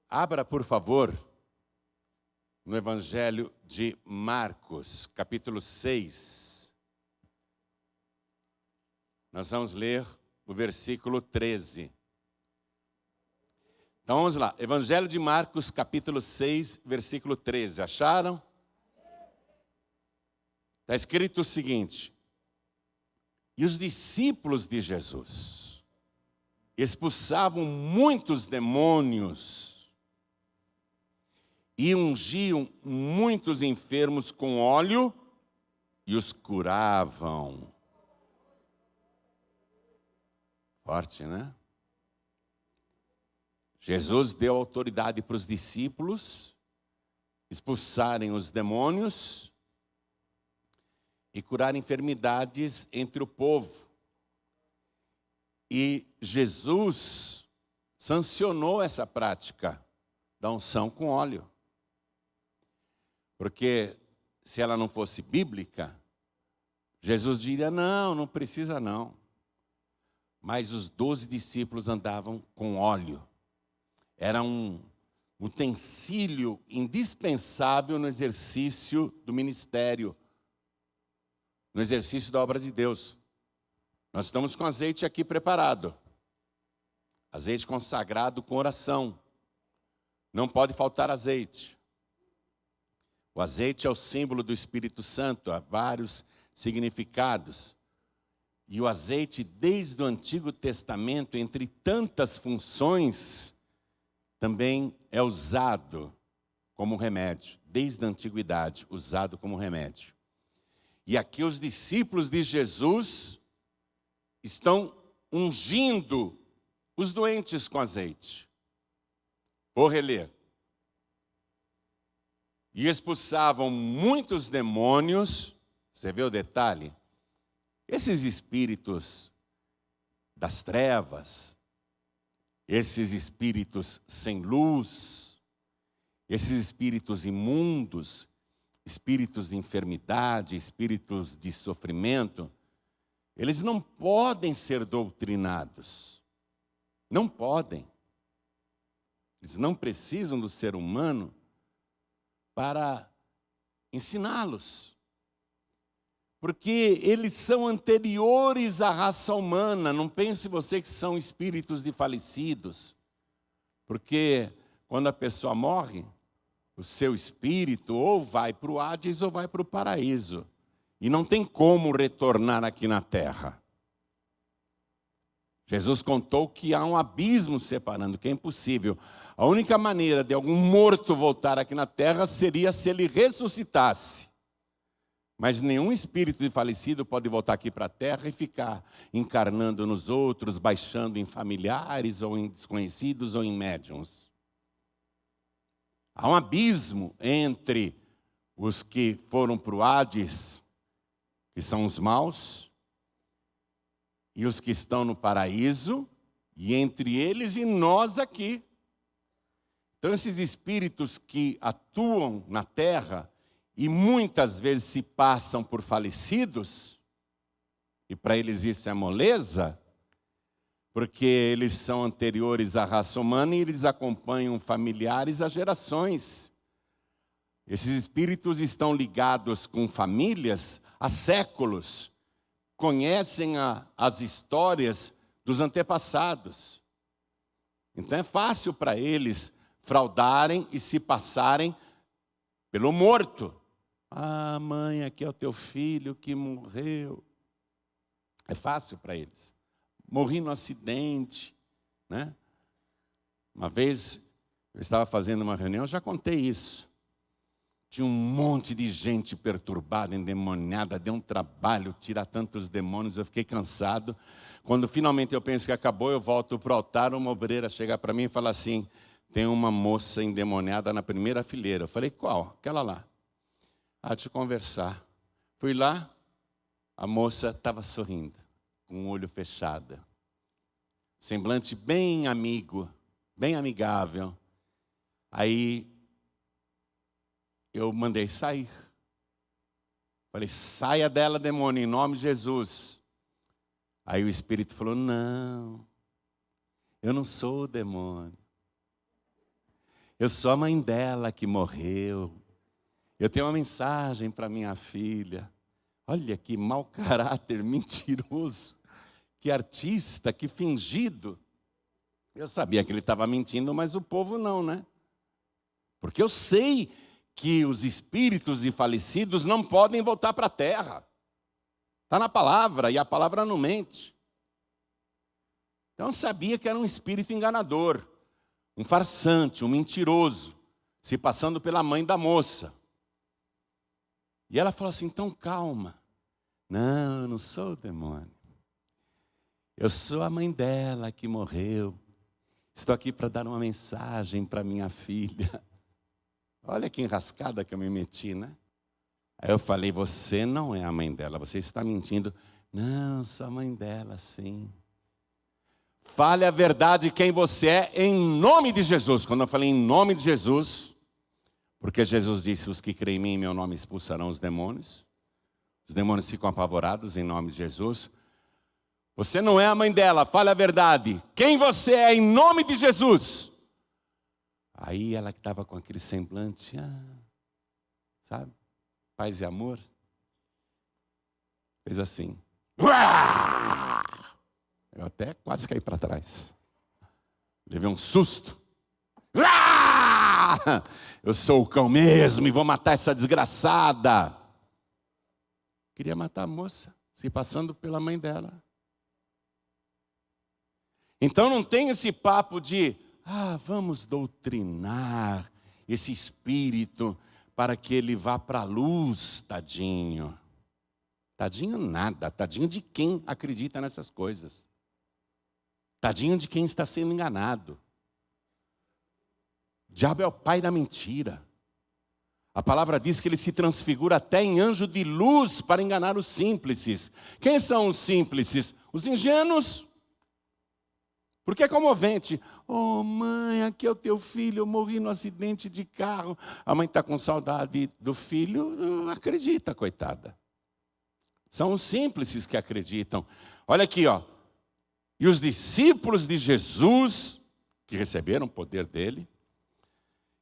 Abra, por favor, no Evangelho de Marcos, capítulo 6. Nós vamos ler o versículo 13. Então vamos lá, Evangelho de Marcos, capítulo 6, versículo 13. Acharam? Está escrito o seguinte: e os discípulos de Jesus expulsavam muitos demônios e ungiam muitos enfermos com óleo e os curavam. Forte, né? Jesus deu autoridade para os discípulos expulsarem os demônios e curar enfermidades entre o povo. E Jesus sancionou essa prática da unção com óleo. Porque se ela não fosse bíblica, Jesus diria, não precisa não. Mas os 12 discípulos andavam com óleo. Era um utensílio indispensável no exercício do ministério, no exercício da obra de Deus. Nós estamos com azeite aqui preparado. Azeite consagrado com oração. Não pode faltar azeite. O azeite é o símbolo do Espírito Santo, há vários significados. E o azeite, desde o Antigo Testamento, entre tantas funções, também é usado como remédio. Desde a antiguidade, usado como remédio. E aqui os discípulos de Jesus estão ungindo os doentes com azeite. Vou reler. E expulsavam muitos demônios. Você vê o detalhe? Esses espíritos das trevas, esses espíritos sem luz, esses espíritos imundos, espíritos de enfermidade, espíritos de sofrimento, eles não podem ser doutrinados. Não podem. Eles não precisam do ser humano para ensiná-los. Porque eles são anteriores à raça humana. Não pense você que são espíritos de falecidos. Porque quando a pessoa morre, o seu espírito ou vai para o Hades ou vai para o paraíso. E não tem como retornar aqui na terra. Jesus contou que há um abismo separando, que é impossível. A única maneira de algum morto voltar aqui na terra seria se ele ressuscitasse. Mas nenhum espírito de falecido pode voltar aqui para a terra e ficar encarnando nos outros, baixando em familiares, ou em desconhecidos, ou em médiuns. Há um abismo entre os que foram para o Hades, que são os maus, e os que estão no paraíso, e entre eles e nós aqui. Então esses espíritos que atuam na terra, e muitas vezes se passam por falecidos, e para eles isso é moleza, porque eles são anteriores à raça humana e eles acompanham familiares há gerações. Esses espíritos estão ligados com famílias há séculos, conhecem as histórias dos antepassados. Então é fácil para eles fraudarem e se passarem pelo morto. Ah, mãe, aqui é o teu filho que morreu. É fácil para eles. Morri no acidente, né? Uma vez eu estava fazendo uma reunião, eu já contei isso. Tinha um monte de gente perturbada, endemoniada, deu um trabalho tirar tantos demônios, eu fiquei cansado. Quando finalmente eu penso que acabou, eu volto para o altar, uma obreira chega para mim e fala assim, tem uma moça endemoniada na primeira fileira. Eu falei, qual? Aquela lá. Deixa eu conversar. Fui lá, a moça estava sorrindo, com o olho fechado. Semblante bem amigo, bem amigável. Aí eu mandei sair. Falei, saia dela, demônio, em nome de Jesus. Aí o Espírito falou, não, eu não sou o demônio. Eu sou a mãe dela que morreu. Eu tenho uma mensagem para minha filha. Olha que mau caráter, mentiroso. Que artista, que fingido. Eu sabia que ele estava mentindo, mas o povo não, né? Porque eu sei que os espíritos de falecidos não podem voltar para a terra. Está na palavra, e a palavra não mente. Então eu sabia que era um espírito enganador, um farsante, um mentiroso, se passando pela mãe da moça. E ela falou assim, então calma. Não, eu não sou o demônio. Eu sou a mãe dela que morreu. Estou aqui para dar uma mensagem para minha filha. Olha que enrascada que eu me meti, né? Aí eu falei, você não é a mãe dela, você está mentindo. Não, sou a mãe dela, sim. Fale a verdade quem você é, em nome de Jesus. Quando eu falei em nome de Jesus, porque Jesus disse, os que creem em mim, em meu nome expulsarão os demônios ficam apavorados em nome de Jesus. Você não é a mãe dela, fale a verdade. Quem você é, em nome de Jesus. Aí ela que estava com aquele semblante, sabe? Paz e amor. Fez assim. Eu até quase caí para trás. Levei um susto. Eu sou o cão mesmo e vou matar essa desgraçada. Queria matar a moça, se passando pela mãe dela. Então não tem esse papo de, vamos doutrinar esse espírito para que ele vá para a luz, tadinho. Tadinho nada, tadinho de quem acredita nessas coisas. Tadinho de quem está sendo enganado. O diabo é o pai da mentira. A palavra diz que ele se transfigura até em anjo de luz para enganar os simples. Quem são os simples? Os ingênuos. Porque é comovente. Oh mãe, aqui é o teu filho, eu morri no acidente de carro. A mãe está com saudade do filho, acredita, coitada. São os simples que acreditam. Olha aqui, ó. E os discípulos de Jesus, que receberam o poder dele,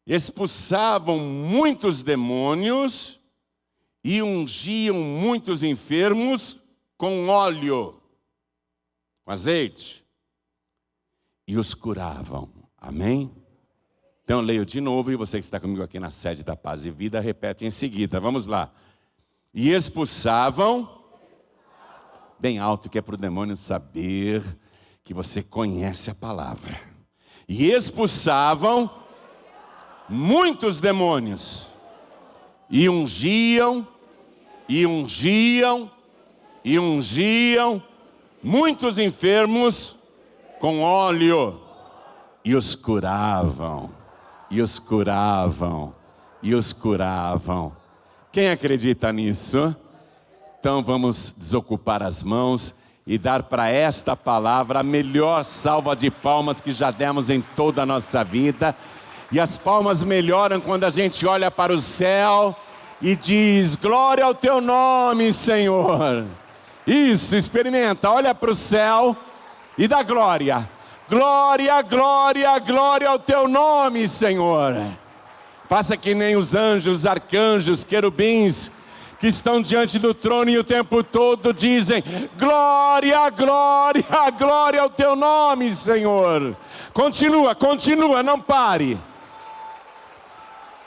expulsavam muitos demônios e ungiam muitos enfermos com óleo, com azeite, e os curavam. Amém? Então eu leio de novo e você que está comigo aqui na sede da Paz e Vida, repete em seguida. Vamos lá. E expulsavam, bem alto que é para o demônio saber que você conhece a palavra. E expulsavam muitos demônios, e ungiam muitos enfermos com óleo, e os curavam. Quem acredita nisso? Então vamos desocupar as mãos e dar para esta palavra a melhor salva de palmas que já demos em toda a nossa vida. E as palmas melhoram quando a gente olha para o céu e diz, glória ao teu nome, Senhor. Isso, experimenta, olha para o céu e dá glória. Glória, glória, glória ao teu nome, Senhor. Faça que nem os anjos, arcanjos, querubins, que estão diante do trono e o tempo todo dizem, glória, glória, glória ao teu nome, Senhor. Continua, não pare.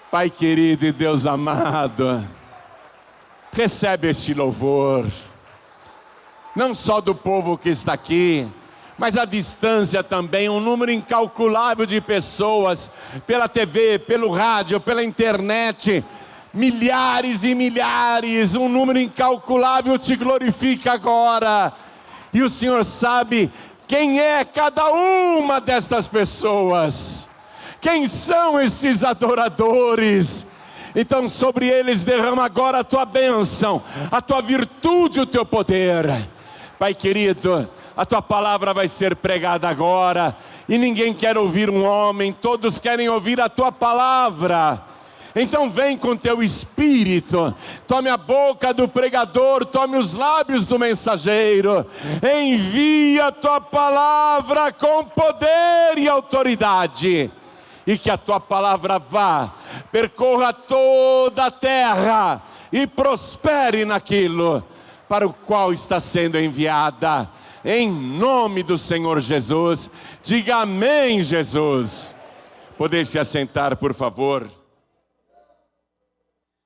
Pai querido e Deus amado, recebe este louvor, não só do povo que está aqui, mas à distância também, um número incalculável de pessoas, pela TV, pelo rádio, pela internet, milhares e milhares, um número incalculável te glorifica agora, e o Senhor sabe quem é cada uma destas pessoas. Quem são esses adoradores? Então sobre eles derrama agora a tua bênção, a tua virtude, o teu poder. Pai querido, a tua palavra vai ser pregada agora, e ninguém quer ouvir um homem, todos querem ouvir a tua palavra. Então vem com teu espírito, tome a boca do pregador, tome os lábios do mensageiro, envia a tua palavra com poder e autoridade. e que a tua palavra vá, percorra toda a terra e prospere naquilo para o qual está sendo enviada. Em nome do Senhor Jesus, diga amém, Jesus. Poder se assentar, por favor.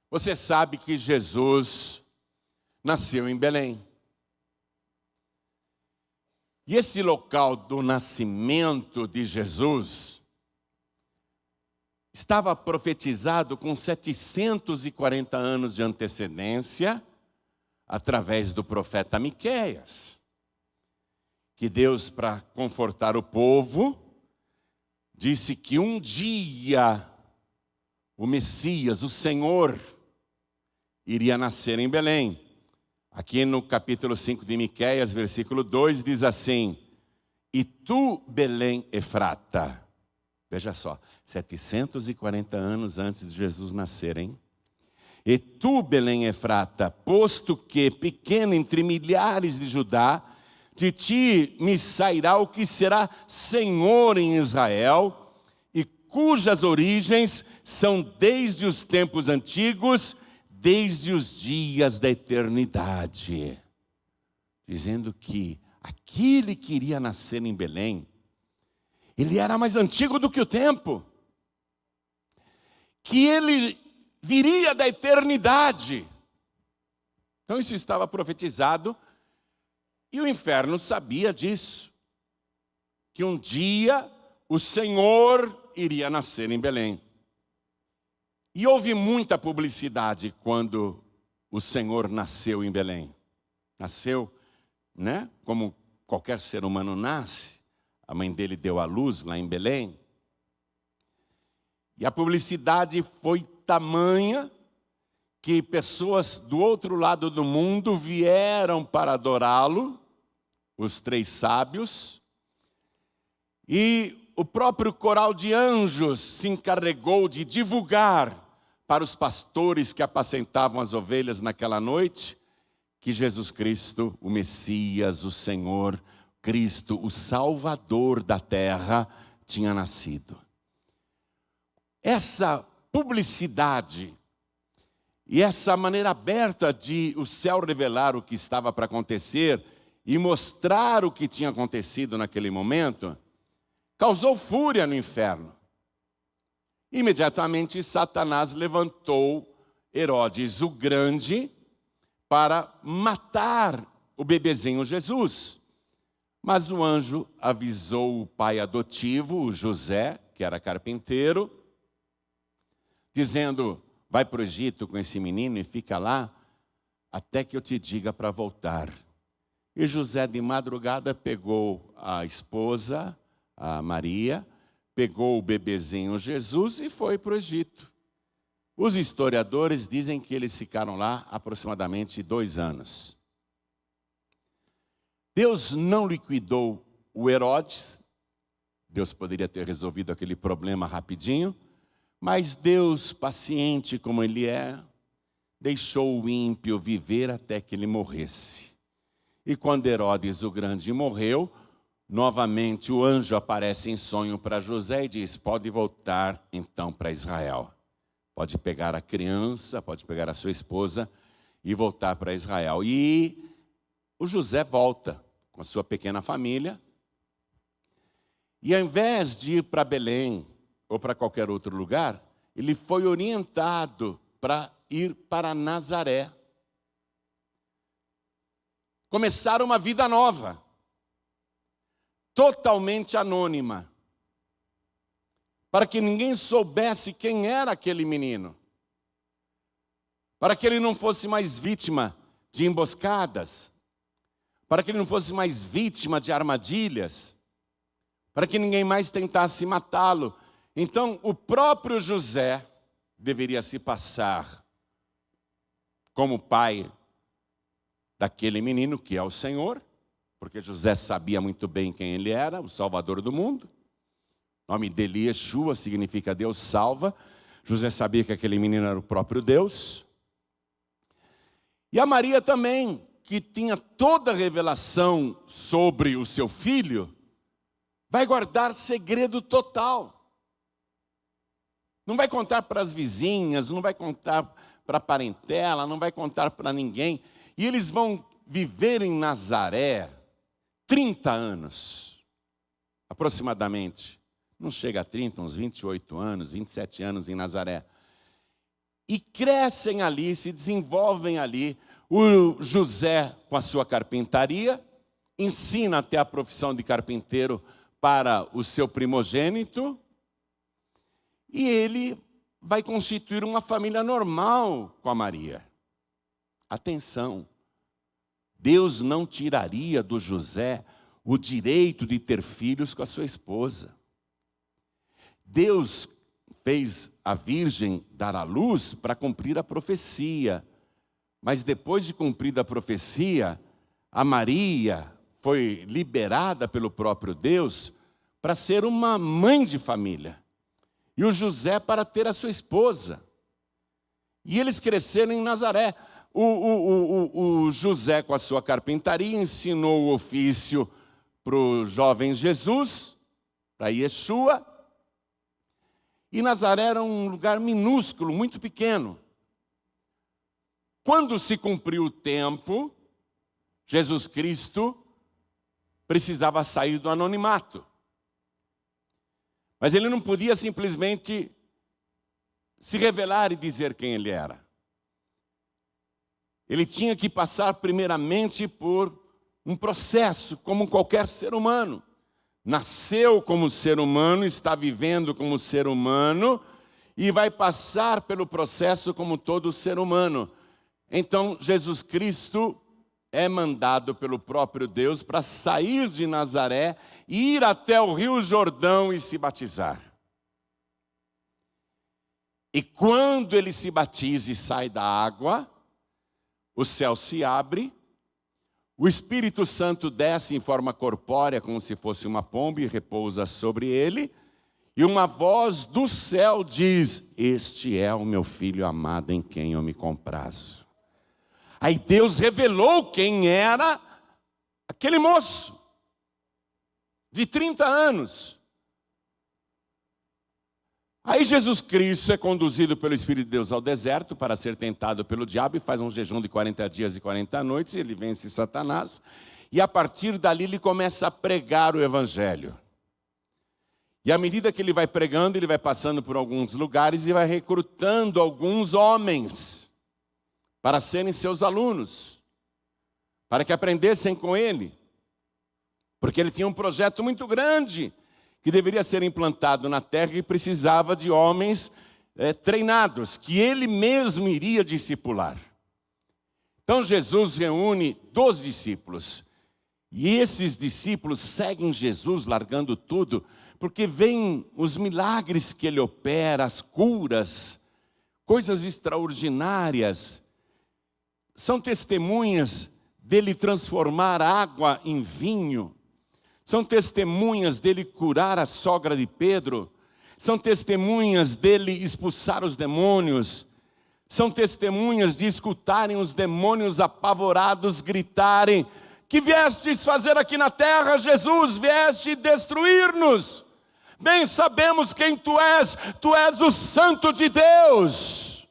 Você sabe que Jesus nasceu em Belém. E esse local do nascimento de Jesus estava profetizado com 740 anos de antecedência, através do profeta Miqueias, que Deus, para confortar o povo, disse que um dia o Messias, o Senhor, iria nascer em Belém. Aqui no capítulo 5 de Miqueias, versículo 2, diz assim: e tu, Belém Efrata, veja só, 740 anos antes de Jesus nascer, hein? E tu, Belém Efrata, posto que pequeno entre milhares de Judá, de ti me sairá o que será Senhor em Israel, e cujas origens são desde os tempos antigos, desde os dias da eternidade. Dizendo que aquele que iria nascer em Belém, ele era mais antigo do que o tempo, que ele viria da eternidade. Então isso estava profetizado, e o inferno sabia disso, que um dia o Senhor iria nascer em Belém. E houve muita publicidade quando o Senhor nasceu em Belém. Nasceu, né? Como qualquer ser humano nasce. A mãe dele deu à luz lá em Belém. E a publicidade foi tamanha que pessoas do outro lado do mundo vieram para adorá-lo, os três sábios, e o próprio coral de anjos se encarregou de divulgar para os pastores que apacentavam as ovelhas naquela noite, que Jesus Cristo, o Messias, o Senhor, Cristo, o Salvador da terra, tinha nascido. Essa publicidade e essa maneira aberta de o céu revelar o que estava para acontecer e mostrar o que tinha acontecido naquele momento, causou fúria no inferno. Imediatamente Satanás levantou Herodes o Grande para matar o bebezinho Jesus. Mas o anjo avisou o pai adotivo, o José, que era carpinteiro, dizendo: vai para o Egito com esse menino e fica lá até que eu te diga para voltar. E José, de madrugada, pegou a esposa, a Maria, pegou o bebezinho Jesus e foi para o Egito. Os historiadores dizem que eles ficaram lá aproximadamente 2 anos. Deus não liquidou o Herodes. Deus poderia ter resolvido aquele problema rapidinho, mas Deus, paciente como Ele é, deixou o ímpio viver até que ele morresse. E quando Herodes o Grande morreu, novamente o anjo aparece em sonho para José e diz: pode voltar então para Israel. Pode pegar a criança, pode pegar a sua esposa e voltar para Israel. E o José volta com a sua pequena família. E ao invés de ir para Belém ou para qualquer outro lugar, ele foi orientado para ir para Nazaré. Começar uma vida nova, totalmente anônima, para que ninguém soubesse quem era aquele menino, para que ele não fosse mais vítima de emboscadas, para que ele não fosse mais vítima de armadilhas, para que ninguém mais tentasse matá-lo. Então, o próprio José deveria se passar como pai daquele menino que é o Senhor, porque José sabia muito bem quem ele era, o Salvador do mundo. O nome dele, Yeshua, significa Deus salva. José sabia que aquele menino era o próprio Deus. E a Maria também, que tinha toda a revelação sobre o seu filho, vai guardar segredo total. Não vai contar para as vizinhas, não vai contar para a parentela, não vai contar para ninguém. E eles vão viver em Nazaré 30 anos, aproximadamente. Não chega a 30, uns 28 anos, 27 anos em Nazaré. E crescem ali, se desenvolvem ali. O José com a sua carpintaria, ensina até a profissão de carpinteiro para o seu primogênito. E ele vai constituir uma família normal com a Maria. Atenção, Deus não tiraria do José o direito de ter filhos com a sua esposa. Deus fez a virgem dar à luz para cumprir a profecia. Mas depois de cumprida a profecia, a Maria foi liberada pelo próprio Deus para ser uma mãe de família. E o José para ter a sua esposa. E eles cresceram em Nazaré. O José, com a sua carpintaria, ensinou o ofício para o jovem Jesus, para Yeshua. E Nazaré era um lugar minúsculo, muito pequeno. Quando se cumpriu o tempo, Jesus Cristo precisava sair do anonimato. Mas ele não podia simplesmente se revelar e dizer quem ele era. Ele tinha que passar primeiramente por um processo, como qualquer ser humano. Nasceu como ser humano, está vivendo como ser humano e vai passar pelo processo como todo ser humano. Então, Jesus Cristo é mandado pelo próprio Deus para sair de Nazaré e ir até o Rio Jordão e se batizar. E quando ele se batiza e sai da água, o céu se abre, o Espírito Santo desce em forma corpórea, como se fosse uma pomba, e repousa sobre ele, e uma voz do céu diz: este é o meu filho amado em quem eu me comprazo. Aí Deus revelou quem era aquele moço, de 30 anos. Aí Jesus Cristo é conduzido pelo Espírito de Deus ao deserto para ser tentado pelo diabo e faz um jejum de 40 dias e 40 noites, e ele vence Satanás. E a partir dali ele começa a pregar o Evangelho. E à medida que ele vai pregando, ele vai passando por alguns lugares e vai recrutando alguns homens para serem seus alunos, para que aprendessem com ele. Porque ele tinha um projeto muito grande, que deveria ser implantado na terra e precisava de homens treinados, que ele mesmo iria discipular. Então Jesus reúne 12 discípulos, e esses discípulos seguem Jesus largando tudo, porque veem os milagres que ele opera, as curas, coisas extraordinárias. São testemunhas dele transformar água em vinho. São testemunhas dele curar a sogra de Pedro. São testemunhas dele expulsar os demônios. São testemunhas de escutarem os demônios apavorados gritarem: que viestes fazer aqui na terra, Jesus? Vieste destruir-nos. Bem sabemos quem tu és o Santo de Deus.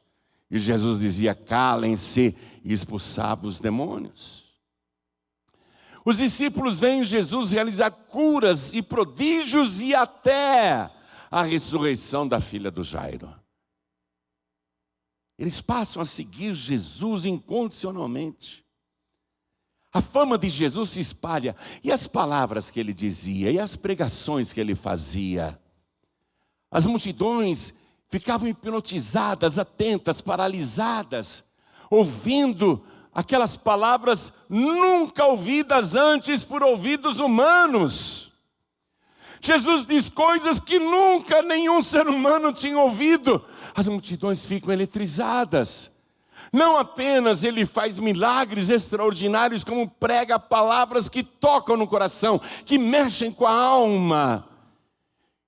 E Jesus dizia: calem-se, e expulsava os demônios. Os discípulos veem Jesus realizar curas e prodígios e até a ressurreição da filha do Jairo. Eles passam a seguir Jesus incondicionalmente. A fama de Jesus se espalha, e as palavras que ele dizia, e as pregações que ele fazia. As multidões ficavam hipnotizadas, atentas, paralisadas, ouvindo aquelas palavras nunca ouvidas antes por ouvidos humanos. Jesus diz coisas que nunca nenhum ser humano tinha ouvido. As multidões ficam eletrizadas. Não apenas ele faz milagres extraordinários, como prega palavras que tocam no coração, que mexem com a alma,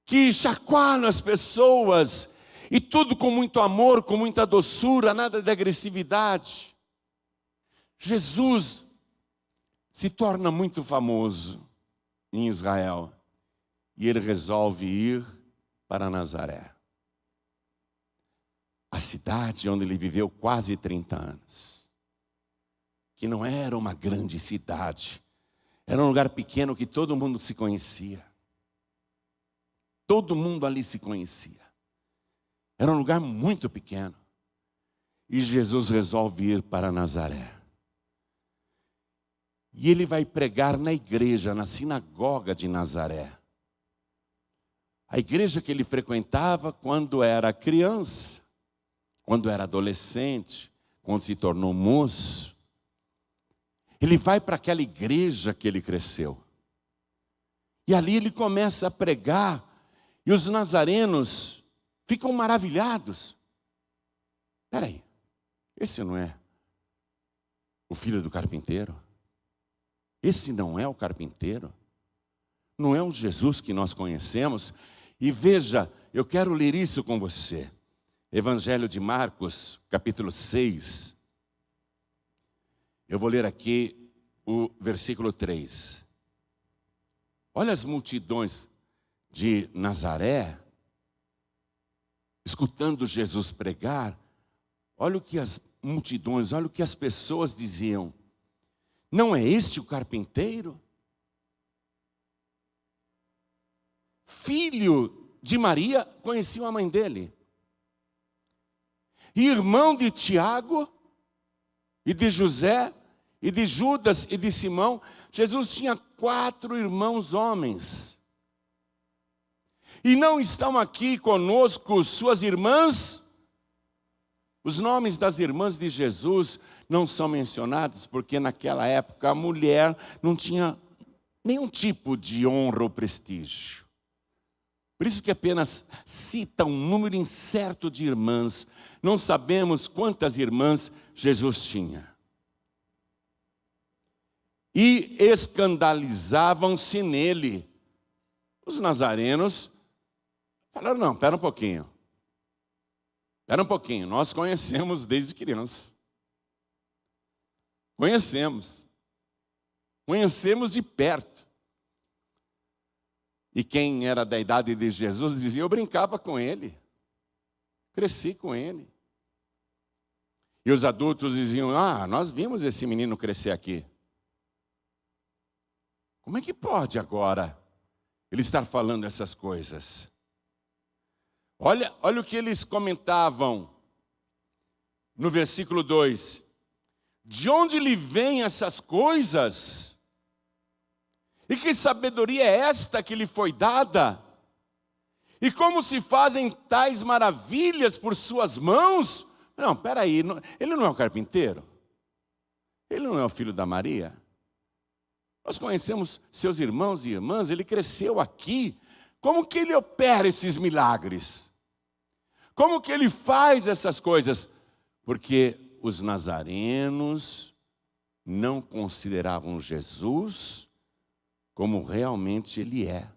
que chacoalham as pessoas, e tudo com muito amor, com muita doçura, nada de agressividade. Jesus se torna muito famoso em Israel, e ele resolve ir para Nazaré. a cidade onde ele viveu quase 30 anos. Que não era uma grande cidade. Era um lugar pequeno que todo mundo se conhecia. Todo mundo ali se conhecia. Era um lugar muito pequeno. E Jesus resolve ir para Nazaré. E ele vai pregar na igreja, na sinagoga de Nazaré. A igreja que ele frequentava quando era criança, quando era adolescente, quando se tornou moço. Ele vai para aquela igreja que ele cresceu. E ali ele começa a pregar. E os nazarenos ficam maravilhados. Espera aí, esse não é o filho do carpinteiro? Esse não é o carpinteiro? Não é o Jesus que nós conhecemos? E veja, eu quero ler isso com você. Evangelho de Marcos, capítulo 6. Eu vou ler aqui o versículo 3. Olha as multidões de Nazaré, escutando Jesus pregar. Olha o que as multidões, olha o que as pessoas diziam. Não é este o carpinteiro? Filho de Maria, conheciam a mãe dele. Irmão de Tiago, e de José, e de Judas, e de Simão. Jesus tinha 4 irmãos homens. E não estão aqui conosco suas irmãs? Os nomes das irmãs de Jesus não são mencionados, porque naquela época a mulher não tinha nenhum tipo de honra ou prestígio. Por isso que apenas cita um número incerto de irmãs. Não sabemos quantas irmãs Jesus tinha. E escandalizavam-se nele. Os nazarenos falaram, não, espera um pouquinho. Espera um pouquinho, nós conhecemos desde criança. Conhecemos de perto. E quem era da idade de Jesus dizia, eu brincava com ele, cresci com ele. E os adultos diziam, nós vimos esse menino crescer aqui. Como é que pode agora ele estar falando essas coisas? Olha o que eles comentavam no versículo 2. De onde lhe vêm essas coisas? E que sabedoria é esta que lhe foi dada? E como se fazem tais maravilhas por suas mãos? Não, espera aí, ele não é o carpinteiro? Ele não é o filho da Maria? Nós conhecemos seus irmãos e irmãs, ele cresceu aqui. Como que ele opera esses milagres? Como que ele faz essas coisas? Porque os nazarenos não consideravam Jesus como realmente ele é.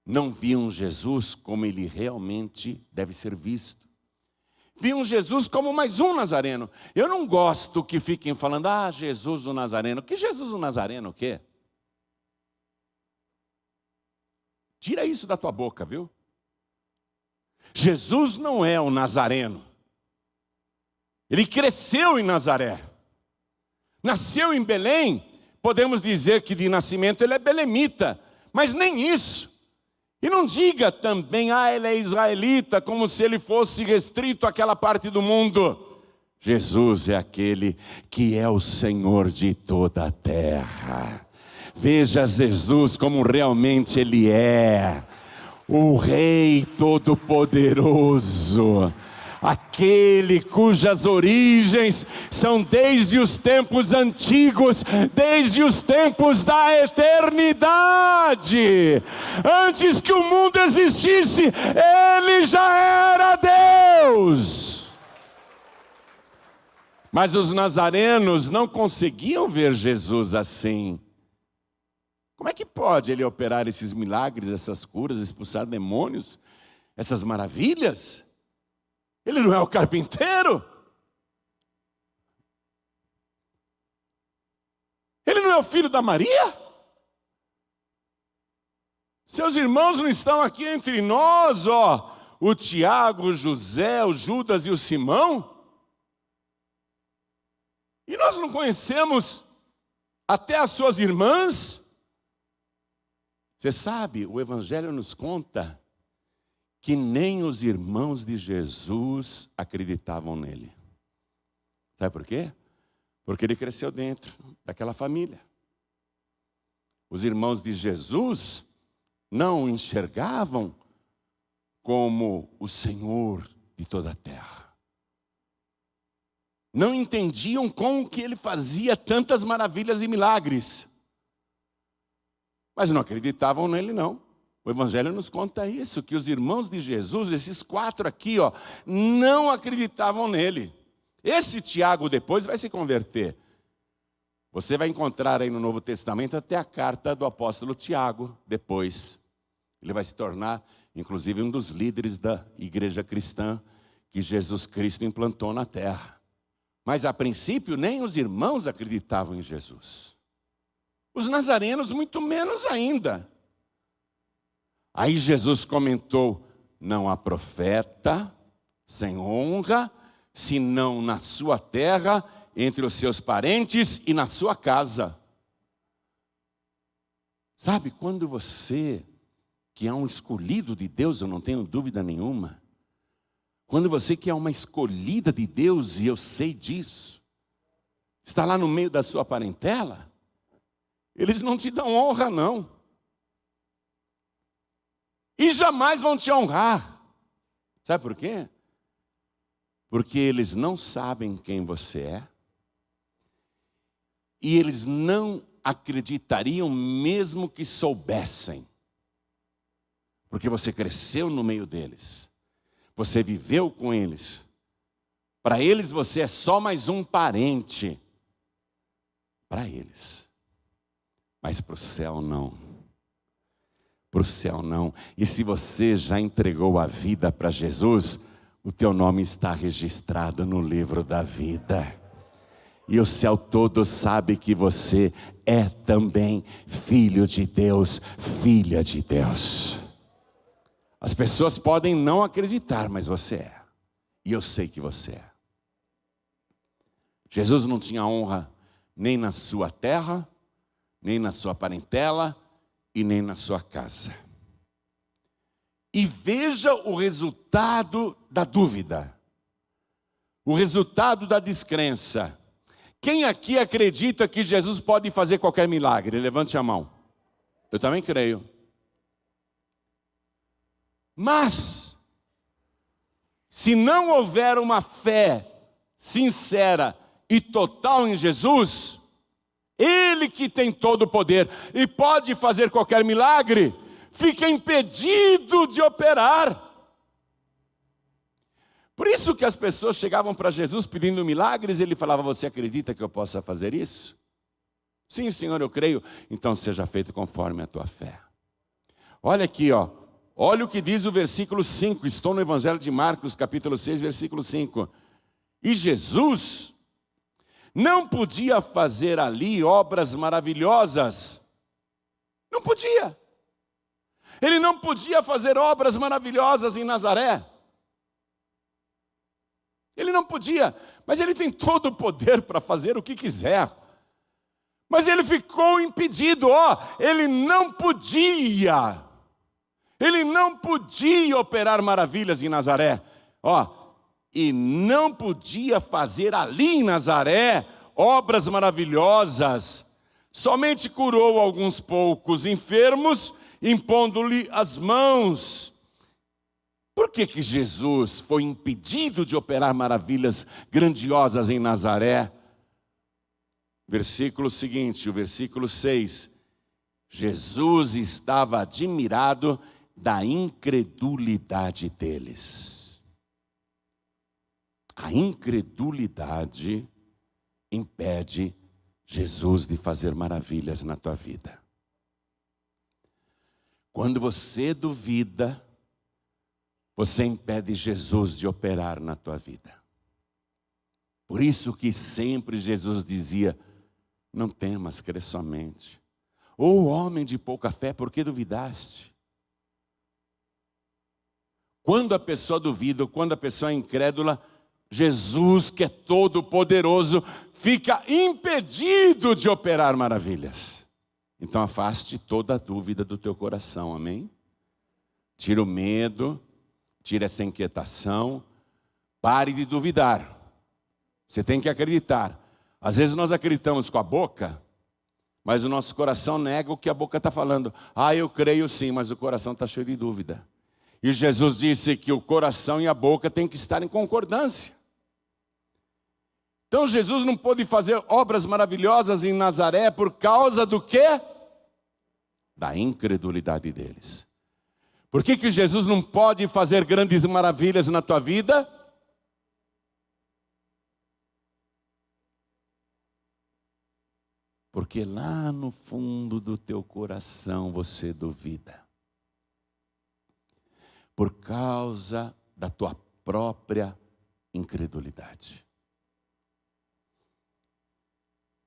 Não viam Jesus como ele realmente deve ser visto. Viam Jesus como mais um nazareno. Eu não gosto que fiquem falando, Jesus o Nazareno. Que Jesus o Nazareno o quê? Tira isso da tua boca, viu? Jesus não é o Nazareno. Ele cresceu em Nazaré. Nasceu em Belém. Podemos dizer que de nascimento ele é belemita. Mas nem isso. E não diga também, ele é israelita, como se ele fosse restrito àquela parte do mundo. Jesus é aquele que é o Senhor de toda a terra. Veja Jesus como realmente ele é. O Rei Todo-Poderoso. Aquele cujas origens são desde os tempos antigos, desde os tempos da eternidade. Antes que o mundo existisse, ele já era Deus. Mas os nazarenos não conseguiam ver Jesus assim. Como é que pode ele operar esses milagres, essas curas, expulsar demônios, essas maravilhas? Ele não é o carpinteiro? Ele não é o filho da Maria? Seus irmãos não estão aqui entre nós, o Tiago, o José, o Judas e o Simão? E nós não conhecemos até as suas irmãs? Você sabe, o Evangelho nos conta que nem os irmãos de Jesus acreditavam nele. Sabe por quê? Porque ele cresceu dentro daquela família. Os irmãos de Jesus não o enxergavam como o Senhor de toda a terra. Não entendiam como que ele fazia tantas maravilhas e milagres. Mas não acreditavam nele, não. O Evangelho nos conta isso, que os irmãos de Jesus, esses 4 aqui, não acreditavam nele. Esse Tiago depois vai se converter. Você vai encontrar aí no Novo Testamento até a carta do apóstolo Tiago, depois. Ele vai se tornar, inclusive, um dos líderes da igreja cristã que Jesus Cristo implantou na terra. Mas, a princípio, nem os irmãos acreditavam em Jesus. Os nazarenos, muito menos ainda. Aí Jesus comentou: não há profeta sem honra, senão na sua terra, entre os seus parentes e na sua casa. Sabe, quando você, que é um escolhido de Deus, eu não tenho dúvida nenhuma, quando você que é uma escolhida de Deus, e eu sei disso, está lá no meio da sua parentela, eles não te dão honra, não. E jamais vão te honrar. Sabe por quê? Porque eles não sabem quem você é. E eles não acreditariam mesmo que soubessem. Porque você cresceu no meio deles. Você viveu com eles. Para eles você é só mais um parente. Para eles. Mas para o céu não. Para o céu não. E se você já entregou a vida para Jesus, o teu nome está registrado no livro da vida. E o céu todo sabe que você é também filho de Deus, filha de Deus. As pessoas podem não acreditar, mas você é. E eu sei que você é. Jesus não tinha honra nem na sua terra, nem na sua parentela, e nem na sua casa. E veja o resultado da dúvida. O resultado da descrença. Quem aqui acredita que Jesus pode fazer qualquer milagre? Levante a mão. Eu também creio. Mas, se não houver uma fé sincera e total em Jesus, Ele que tem todo o poder e pode fazer qualquer milagre, fica impedido de operar. Por isso que as pessoas chegavam para Jesus pedindo milagres, ele falava: você acredita que eu possa fazer isso? Sim, Senhor, eu creio. Então seja feito conforme a tua fé. Olha aqui, olha o que diz o versículo 5. Estou no Evangelho de Marcos, capítulo 6, versículo 5. E Jesus não podia fazer ali obras maravilhosas. Não podia. Ele não podia fazer obras maravilhosas em Nazaré. Ele não podia, mas ele tem todo o poder para fazer o que quiser. Mas ele ficou impedido, ele não podia. Ele não podia operar maravilhas em Nazaré. E não podia fazer ali em Nazaré obras maravilhosas. Somente curou alguns poucos enfermos, impondo-lhe as mãos. Por que Jesus foi impedido de operar maravilhas grandiosas em Nazaré? Versículo seguinte, o versículo 6. Jesus estava admirado da incredulidade deles. A incredulidade impede Jesus de fazer maravilhas na tua vida. Quando você duvida, você impede Jesus de operar na tua vida. Por isso que sempre Jesus dizia: não temas, crê somente. Ô homem de pouca fé, por que duvidaste? Quando a pessoa duvida, quando a pessoa é incrédula, Jesus, que é todo poderoso, fica impedido de operar maravilhas. Então afaste toda a dúvida do teu coração, amém? Tira o medo, tira essa inquietação, pare de duvidar. Você tem que acreditar. Às vezes nós acreditamos com a boca, mas o nosso coração nega o que a boca está falando. Ah, eu creio sim, mas o coração está cheio de dúvida. E Jesus disse que o coração e a boca têm que estar em concordância. Então Jesus não pôde fazer obras maravilhosas em Nazaré por causa do quê? Da incredulidade deles. Por que Jesus não pode fazer grandes maravilhas na tua vida? Porque lá no fundo do teu coração você duvida. Por causa da tua própria incredulidade.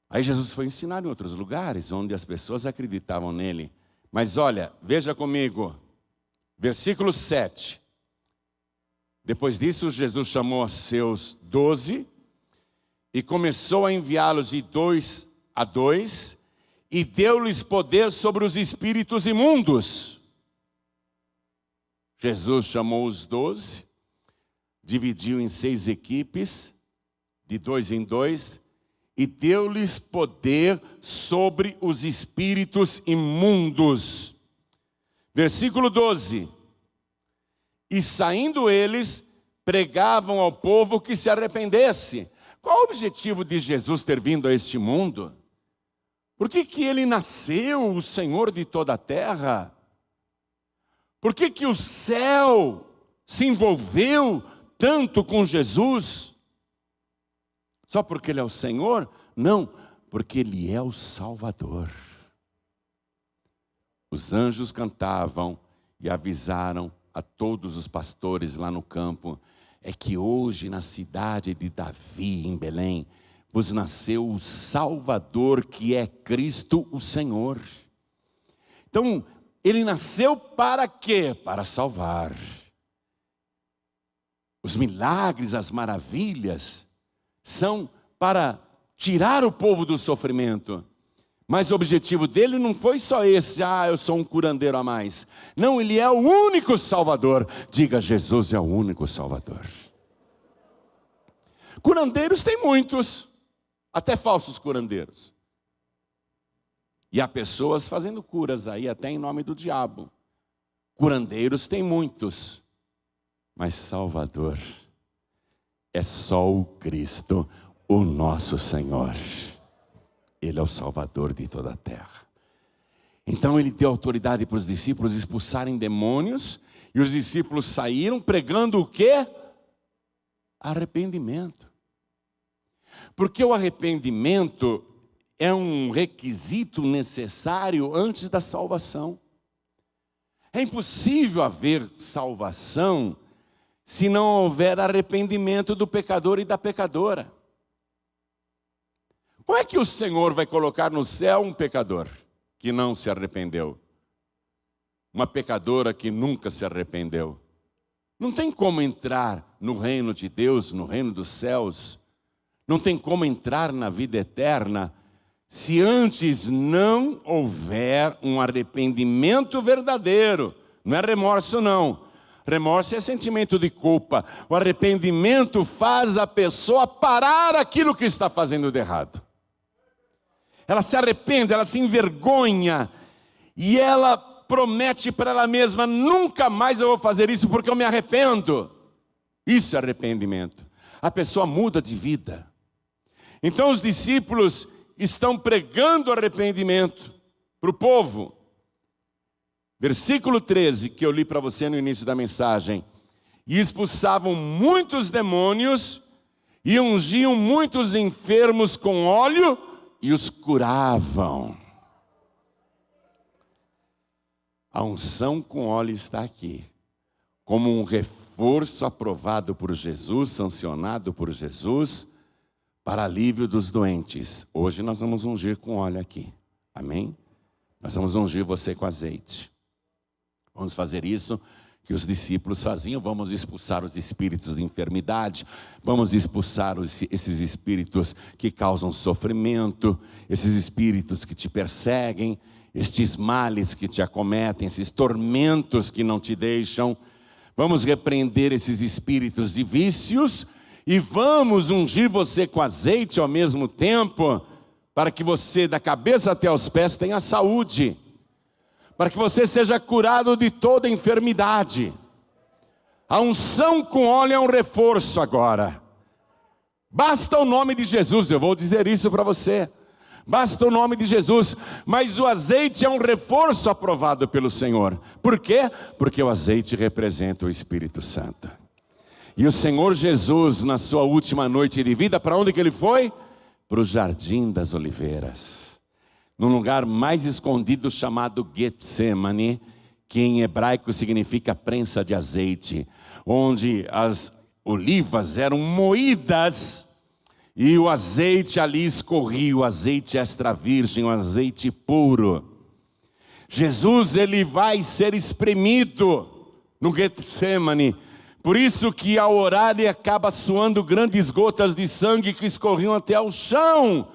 Aí Jesus foi ensinar em outros lugares, onde as pessoas acreditavam nele. Mas olha, veja comigo, versículo 7. Depois disso, Jesus chamou a seus 12 e começou a enviá-los de 2 a 2 e deu-lhes poder sobre os espíritos imundos. Jesus chamou os 12, dividiu em 6 equipes, de 2 em 2, e deu-lhes poder sobre os espíritos imundos. Versículo 12. E saindo eles, pregavam ao povo que se arrependesse. Qual o objetivo de Jesus ter vindo a este mundo? Por que ele nasceu, o Senhor de toda a terra? Por que o céu se envolveu tanto com Jesus? Só porque Ele é o Senhor? Não, porque Ele é o Salvador. Os anjos cantavam e avisaram a todos os pastores lá no campo, é que hoje na cidade de Davi, em Belém, vos nasceu o Salvador, que é Cristo o Senhor. Então, Ele nasceu para quê? Para salvar. Os milagres, as maravilhas, são para tirar o povo do sofrimento. Mas o objetivo dele não foi só esse, eu sou um curandeiro a mais. Não, Ele é o único Salvador. Diga, Jesus é o único Salvador. Curandeiros tem muitos, até falsos curandeiros. E há pessoas fazendo curas aí, até em nome do diabo. Curandeiros tem muitos, mas Salvador é só o Cristo, o nosso Senhor. Ele é o Salvador de toda a terra. Então Ele deu autoridade para os discípulos expulsarem demônios, e os discípulos saíram pregando o quê? Arrependimento. Porque o arrependimento é um requisito necessário antes da salvação. É impossível haver salvação se não houver arrependimento do pecador e da pecadora. Como é que o Senhor vai colocar no céu um pecador que não se arrependeu? Uma pecadora que nunca se arrependeu? Não tem como entrar no reino de Deus, no reino dos céus. Não tem como entrar na vida eterna se antes não houver um arrependimento verdadeiro. Não é remorso não. Remorso é sentimento de culpa. O arrependimento faz a pessoa parar aquilo que está fazendo de errado. Ela se arrepende, ela se envergonha. E ela promete para ela mesma, nunca mais eu vou fazer isso porque eu me arrependo. Isso é arrependimento. A pessoa muda de vida. Então os discípulos estão pregando arrependimento para o povo. Versículo 13, que eu li para você no início da mensagem. E expulsavam muitos demônios, e ungiam muitos enfermos com óleo, e os curavam. A unção com óleo está aqui, como um reforço aprovado por Jesus, sancionado por Jesus, para alívio dos doentes. Hoje nós vamos ungir com óleo aqui, amém? Nós vamos ungir você com azeite. Vamos fazer isso, que os discípulos faziam: vamos expulsar os espíritos de enfermidade, vamos expulsar esses espíritos que causam sofrimento, esses espíritos que te perseguem, estes males que te acometem, esses tormentos que não te deixam. Vamos repreender esses espíritos de vícios e vamos ungir você com azeite ao mesmo tempo, para que você, da cabeça até os pés, tenha saúde, para que você seja curado de toda enfermidade. A unção com óleo é um reforço agora. Basta o nome de Jesus, eu vou dizer isso para você. Basta o nome de Jesus, mas o azeite é um reforço aprovado pelo Senhor. Por quê? Porque o azeite representa o Espírito Santo. E o Senhor Jesus, na sua última noite de vida, para onde que ele foi? Para o Jardim das Oliveiras, num lugar mais escondido chamado Getsemane, que em hebraico significa prensa de azeite, onde as olivas eram moídas e o azeite ali escorria, o azeite extra virgem, o azeite puro. Jesus, ele vai ser espremido no Getsemane. Por isso que ao orar ele acaba suando grandes gotas de sangue que escorriam até ao chão,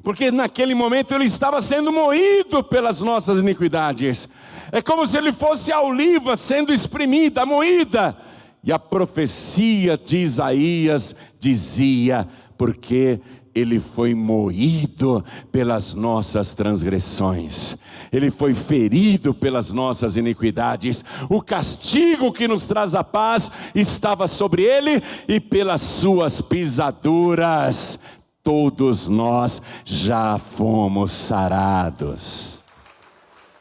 porque naquele momento ele estava sendo moído pelas nossas iniquidades. É como se ele fosse a oliva sendo espremida, moída. E a profecia de Isaías dizia: porque ele foi moído pelas nossas transgressões, ele foi ferido pelas nossas iniquidades, o castigo que nos traz a paz estava sobre ele, e pelas suas pisaduras todos nós já fomos sarados.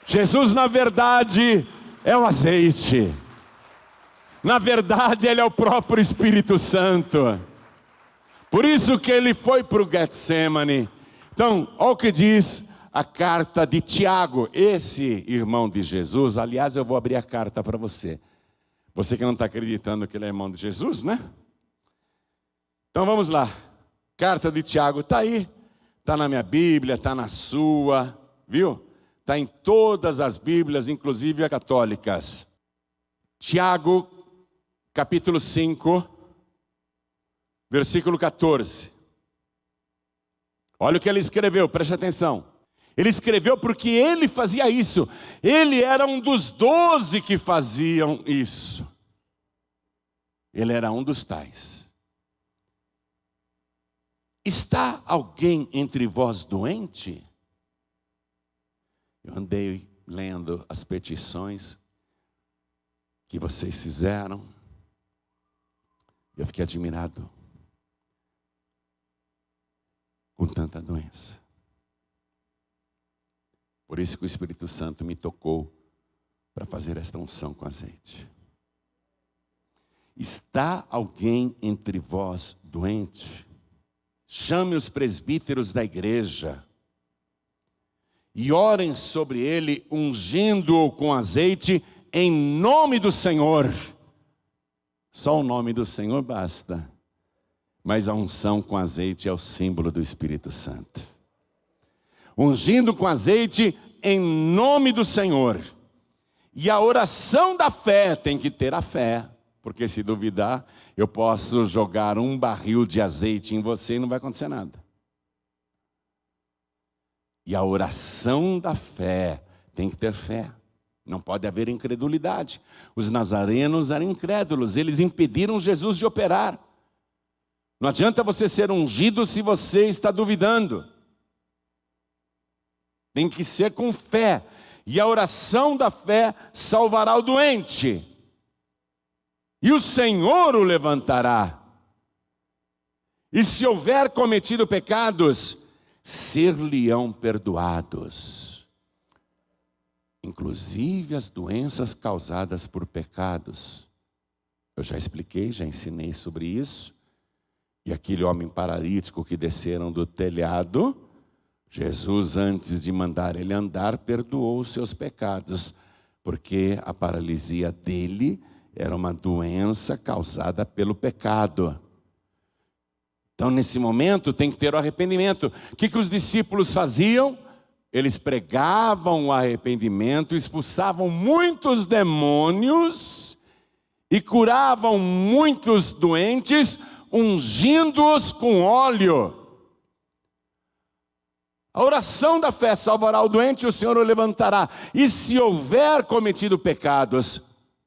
Jesus, na verdade, é o azeite, na verdade ele é o próprio Espírito Santo. Por isso que ele foi para o Getsemane. Então, olha o que diz a carta de Tiago. Esse irmão de Jesus, aliás, eu vou abrir a carta para você. Você que não está acreditando que ele é irmão de Jesus, né? Então vamos lá. Carta de Tiago, está aí. Está na minha Bíblia, está na sua, viu? Está em todas as Bíblias, inclusive as católicas. Tiago, capítulo 5. Versículo 14. Olha o que ele escreveu, preste atenção. Ele escreveu porque ele fazia isso. Ele era um dos 12 que faziam isso. Ele era um dos tais. Está alguém entre vós doente? Eu andei lendo as petições que vocês fizeram. Eu fiquei admirado com tanta doença. Por isso que o Espírito Santo me tocou para fazer esta unção com azeite. Está alguém entre vós doente? Chame os presbíteros da igreja e orem sobre ele, ungindo-o com azeite em nome do Senhor. Só o nome do Senhor basta. Mas a unção com azeite é o símbolo do Espírito Santo. Ungindo com azeite em nome do Senhor. E a oração da fé, tem que ter a fé. Porque se duvidar, eu posso jogar um barril de azeite em você e não vai acontecer nada. E a oração da fé, tem que ter fé. Não pode haver incredulidade. Os nazarenos eram incrédulos, eles impediram Jesus de operar. Não adianta você ser ungido se você está duvidando. Tem que ser com fé. E a oração da fé salvará o doente. E o Senhor o levantará. E se houver cometido pecados, ser-lhe-ão perdoados. Inclusive as doenças causadas por pecados. Eu já expliquei, já ensinei sobre isso. E aquele homem paralítico que desceram do telhado, Jesus, antes de mandar ele andar, perdoou os seus pecados, porque a paralisia dele era uma doença causada pelo pecado. Então, nesse momento, tem que ter o arrependimento. O que os discípulos faziam? Eles pregavam o arrependimento, expulsavam muitos demônios e curavam muitos doentes, ungindo-os com óleo. A oração da fé salvará o doente e o Senhor o levantará. E se houver cometido pecados,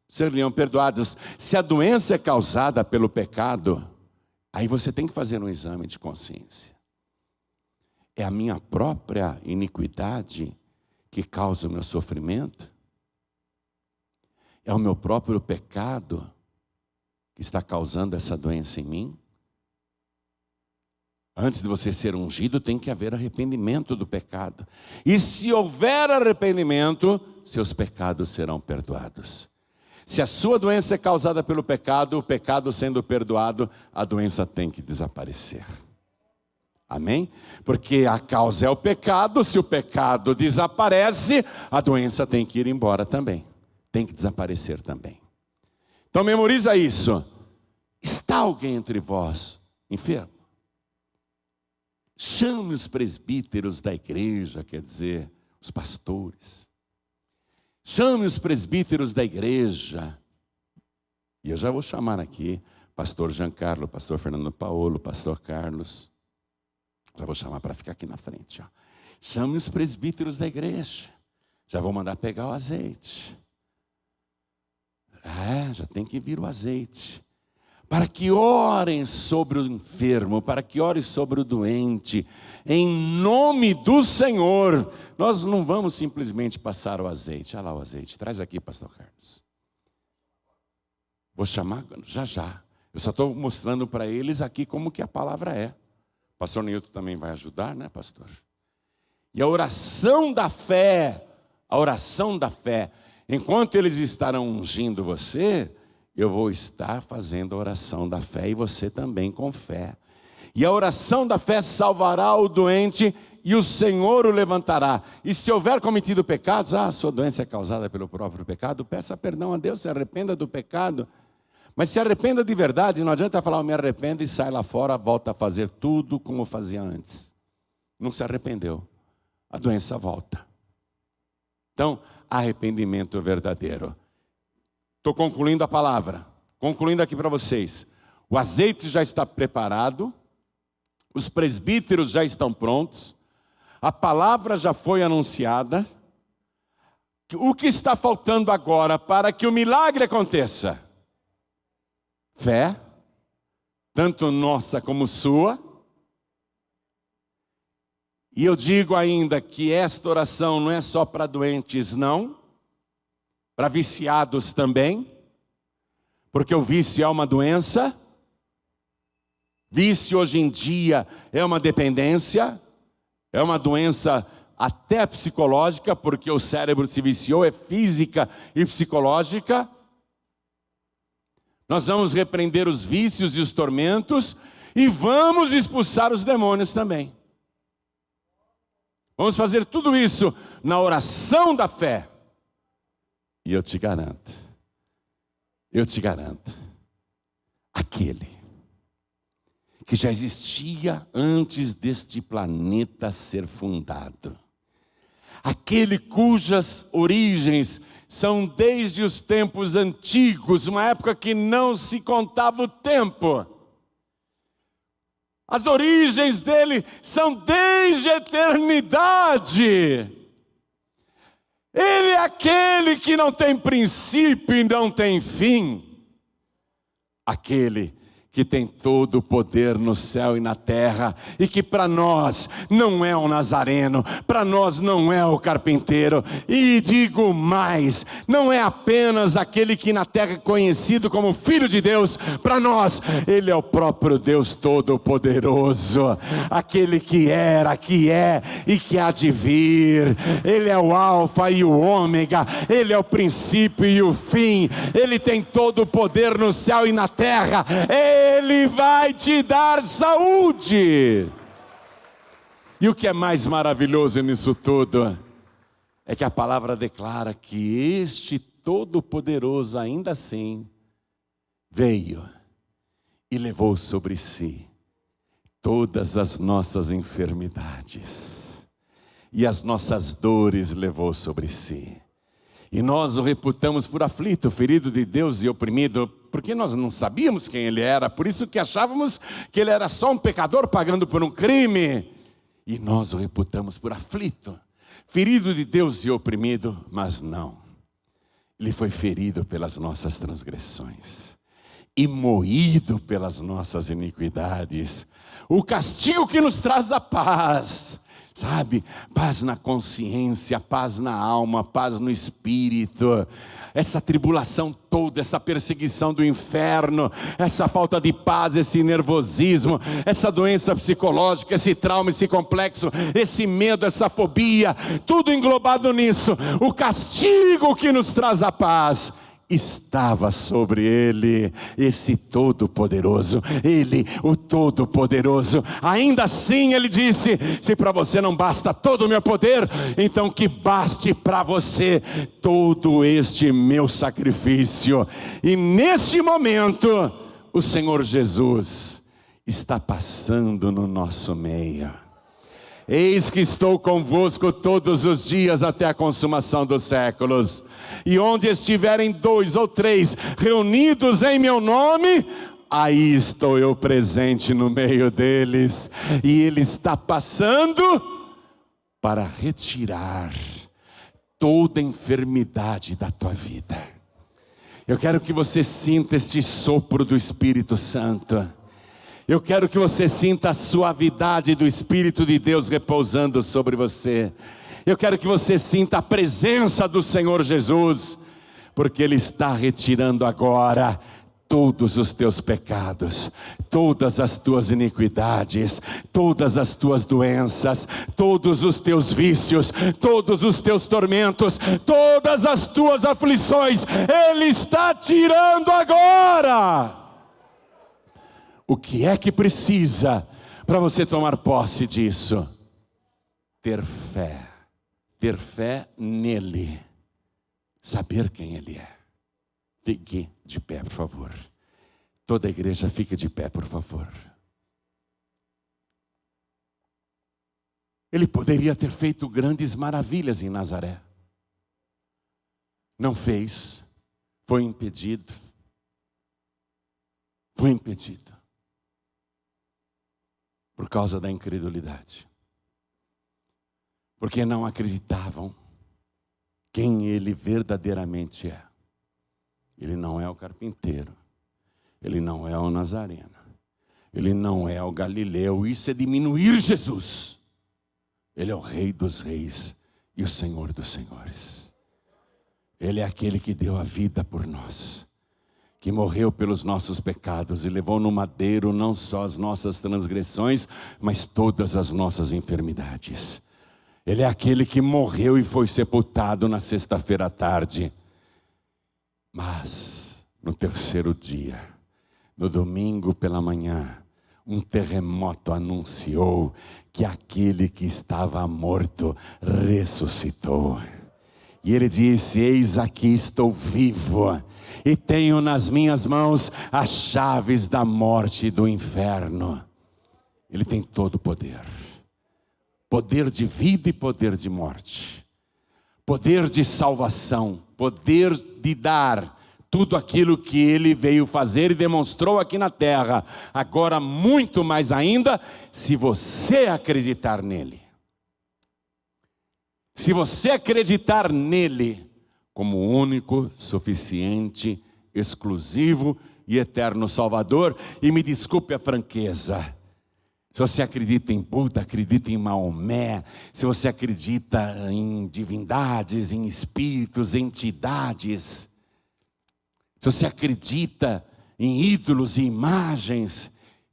seriam perdoados. Se a doença é causada pelo pecado, aí você tem que fazer um exame de consciência. É a minha própria iniquidade que causa o meu sofrimento? É o meu próprio pecado que está causando essa doença em mim? Antes de você ser ungido, tem que haver arrependimento do pecado. E se houver arrependimento, seus pecados serão perdoados. Se a sua doença é causada pelo pecado, o pecado sendo perdoado, a doença tem que desaparecer. Amém? Porque a causa é o pecado, se o pecado desaparece, a doença tem que ir embora também. Tem que desaparecer também. Então memoriza isso. Está alguém entre vós enfermo? Chame os presbíteros da igreja, quer dizer, os pastores. Chame os presbíteros da igreja. E eu já vou chamar aqui pastor Giancarlo, pastor Fernando Paolo, pastor Carlos. Já vou chamar para ficar aqui na frente. Ó. Chame os presbíteros da igreja. Já vou mandar pegar o azeite. Já tem que vir o azeite. Para que orem sobre o enfermo, para que orem sobre o doente, em nome do Senhor. Nós não vamos simplesmente passar o azeite. Olha lá o azeite, traz aqui, pastor Carlos. Vou chamar já. Eu só estou mostrando para eles aqui como que a palavra é. Pastor Nilton também vai ajudar, né, pastor? E a oração da fé, enquanto eles estarão ungindo você, eu vou estar fazendo a oração da fé e você também com fé. E a oração da fé salvará o doente e o Senhor o levantará. E se houver cometido pecados, a sua doença é causada pelo próprio pecado, peça perdão a Deus, se arrependa do pecado. Mas se arrependa de verdade, não adianta falar, eu me arrependo e sai lá fora, volta a fazer tudo como fazia antes. Não se arrependeu, a doença volta. Então, arrependimento verdadeiro. Estou concluindo a palavra, concluindo aqui para vocês. O azeite já está preparado, os presbíteros já estão prontos, a palavra já foi anunciada. O que está faltando agora para que o milagre aconteça? Fé, tanto nossa como sua. E eu digo ainda que esta oração não é só para doentes, não. Para viciados também. Porque o vício é uma doença. Vício hoje em dia é uma dependência. É uma doença até psicológica, porque o cérebro se viciou, é física e psicológica. Nós vamos repreender os vícios e os tormentos e vamos expulsar os demônios também. Vamos fazer tudo isso na oração da fé. E eu te garanto, aquele que já existia antes deste planeta ser fundado, aquele cujas origens são desde os tempos antigos, uma época que não se contava o tempo. As origens dele são desde a eternidade. Ele é aquele que não tem princípio e não tem fim. Aquele que tem todo o poder no céu e na terra, e que para nós não é o Nazareno, para nós não é o carpinteiro, e digo mais, não é apenas aquele que na terra é conhecido como Filho de Deus, para nós, Ele é o próprio Deus Todo-Poderoso, aquele que era, que é e que há de vir. Ele é o Alfa e o Ômega, Ele é o princípio e o fim, Ele tem todo o poder no céu e na terra, Ele vai te dar saúde. E o que é mais maravilhoso nisso tudo é que a palavra declara que este Todo-Poderoso ainda assim veio e levou sobre si todas as nossas enfermidades e as nossas dores levou sobre si. E nós o reputamos por aflito, ferido de Deus e oprimido, porque nós não sabíamos quem ele era, por isso que achávamos que ele era só um pecador pagando por um crime. E nós o reputamos por aflito, ferido de Deus e oprimido, mas não. Ele foi ferido pelas nossas transgressões e moído pelas nossas iniquidades. O castigo que nos traz a paz, sabe? Paz na consciência, paz na alma, paz no espírito. Essa tribulação toda, essa perseguição do inferno, essa falta de paz, esse nervosismo, essa doença psicológica, esse trauma, esse complexo, esse medo, essa fobia, tudo englobado nisso. O castigo que nos traz a paz estava sobre ele, esse Todo-Poderoso, ele, o Todo-Poderoso. Ainda assim ele disse: se para você não basta todo o meu poder, então que baste para você todo este meu sacrifício. E neste momento, o Senhor Jesus está passando no nosso meio. Eis que estou convosco todos os dias até a consumação dos séculos. E onde estiverem 2 ou 3 reunidos em meu nome, aí estou eu presente no meio deles. E Ele está passando para retirar toda enfermidade da tua vida. Eu quero que você sinta este sopro do Espírito Santo. Eu quero que você sinta a suavidade do Espírito de Deus repousando sobre você. Eu quero que você sinta a presença do Senhor Jesus, porque Ele está retirando agora todos os teus pecados, todas as tuas iniquidades, todas as tuas doenças, todos os teus vícios, todos os teus tormentos, todas as tuas aflições. Ele está tirando agora. O que é que precisa para você tomar posse disso? Ter fé nele, saber quem ele é. Fique de pé, por favor. Toda a igreja fique de pé, por favor. Ele poderia ter feito grandes maravilhas em Nazaré. Não fez, foi impedido. Foi impedido. Por causa da incredulidade. Porque não acreditavam quem ele verdadeiramente é. Ele não é o carpinteiro. Ele não é o nazareno. Ele não é o galileu. Isso é diminuir Jesus. Ele é o Rei dos reis e o Senhor dos senhores. Ele é aquele que deu a vida por nós, que morreu pelos nossos pecados e levou no madeiro não só as nossas transgressões, mas todas as nossas enfermidades. Ele é aquele que morreu e foi sepultado na sexta-feira à tarde. Mas no terceiro dia, no domingo pela manhã, um terremoto anunciou que aquele que estava morto ressuscitou. E ele disse: eis aqui estou vivo, e tenho nas minhas mãos as chaves da morte e do inferno. Ele tem todo o poder. Poder de vida e poder de morte. Poder de salvação. Poder de dar tudo aquilo que ele veio fazer e demonstrou aqui na terra. Agora muito mais ainda, se você acreditar nele. Se você acreditar nele como único, suficiente, exclusivo e eterno Salvador. E me desculpe a franqueza, se você acredita em Buda, acredita em Maomé, se você acredita em divindades, em espíritos, entidades, se você acredita em ídolos e imagens,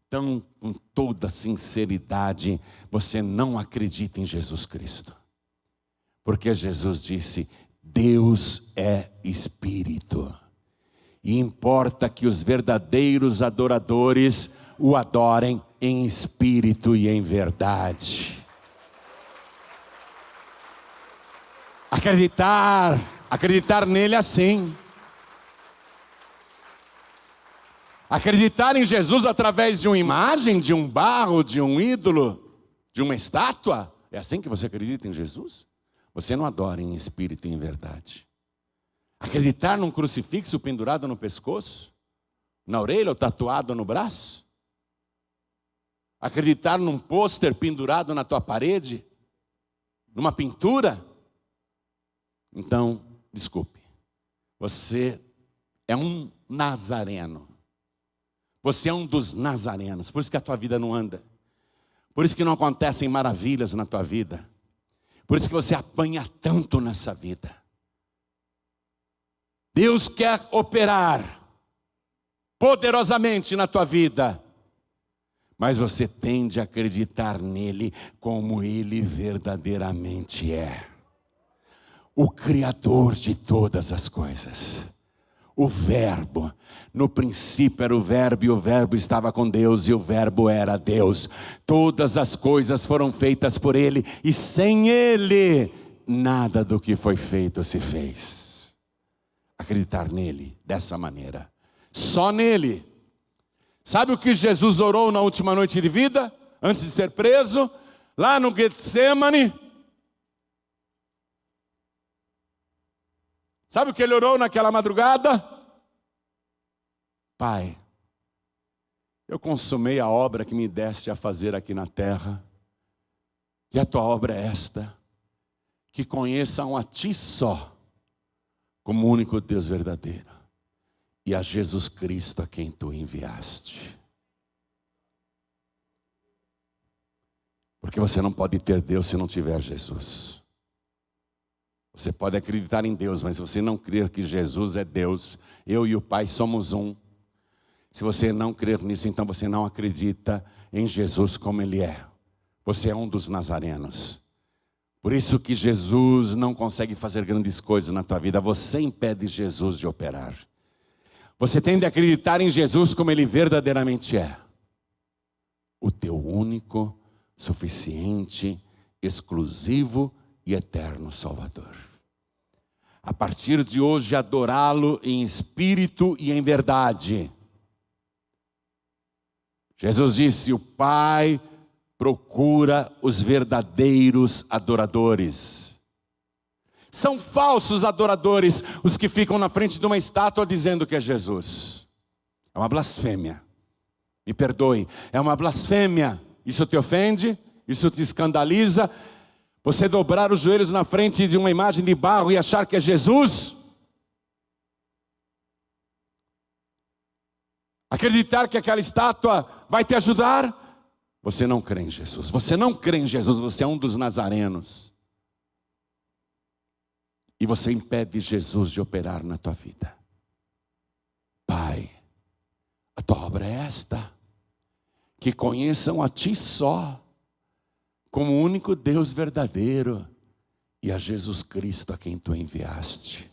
então com toda sinceridade você não acredita em Jesus Cristo. Porque Jesus disse: Deus é Espírito, e importa que os verdadeiros adoradores o adorem em espírito e em verdade. Acreditar nele assim. Acreditar em Jesus através de uma imagem, de um barro, de um ídolo, de uma estátua. É assim que você acredita em Jesus? Você não adora em espírito e em verdade. Acreditar num crucifixo pendurado no pescoço, na orelha ou tatuado no braço? Acreditar num pôster pendurado na tua parede? Numa pintura? Então, desculpe, você é um nazareno. Você é um dos nazarenos, por isso que a tua vida não anda. Por isso que não acontecem maravilhas na tua vida. Por isso que você apanha tanto nessa vida. Deus quer operar poderosamente na tua vida, mas você tende a acreditar nele como ele verdadeiramente é. O Criador de todas as coisas. O Verbo. No princípio era o Verbo, e o Verbo estava com Deus, e o Verbo era Deus. Todas as coisas foram feitas por ele, e sem ele, nada do que foi feito se fez. Acreditar nele dessa maneira, só nele. Sabe o que Jesus orou na última noite de vida, antes de ser preso, lá no Getsemane? Sabe o que ele orou naquela madrugada? Pai, eu consumei a obra que me deste a fazer aqui na terra, e a tua obra é esta, que conheçam a ti só, como o único Deus verdadeiro, e a Jesus Cristo a quem tu enviaste. Porque você não pode ter Deus se não tiver Jesus. Você pode acreditar em Deus, mas se você não crer que Jesus é Deus, eu e o Pai somos um. Se você não crer nisso, então você não acredita em Jesus como Ele é. Você é um dos nazarenos. Por isso que Jesus não consegue fazer grandes coisas na tua vida. Você impede Jesus de operar. Você tem de acreditar em Jesus como Ele verdadeiramente é. O teu único, suficiente, exclusivo e eterno Salvador. A partir de hoje, adorá-lo em espírito e em verdade. Jesus disse: o Pai procura os verdadeiros adoradores. São falsos adoradores os que ficam na frente de uma estátua dizendo que é Jesus. É uma blasfêmia. Me perdoe, é uma blasfêmia. Isso te ofende? Isso te escandaliza? Você dobrar os joelhos na frente de uma imagem de barro e achar que é Jesus? Acreditar que aquela estátua vai te ajudar? Você não crê em Jesus. Você não crê em Jesus, você é um dos nazarenos. E você impede Jesus de operar na tua vida. Pai, a tua obra é esta: que conheçam a ti só, como o único Deus verdadeiro, e a Jesus Cristo a quem tu enviaste.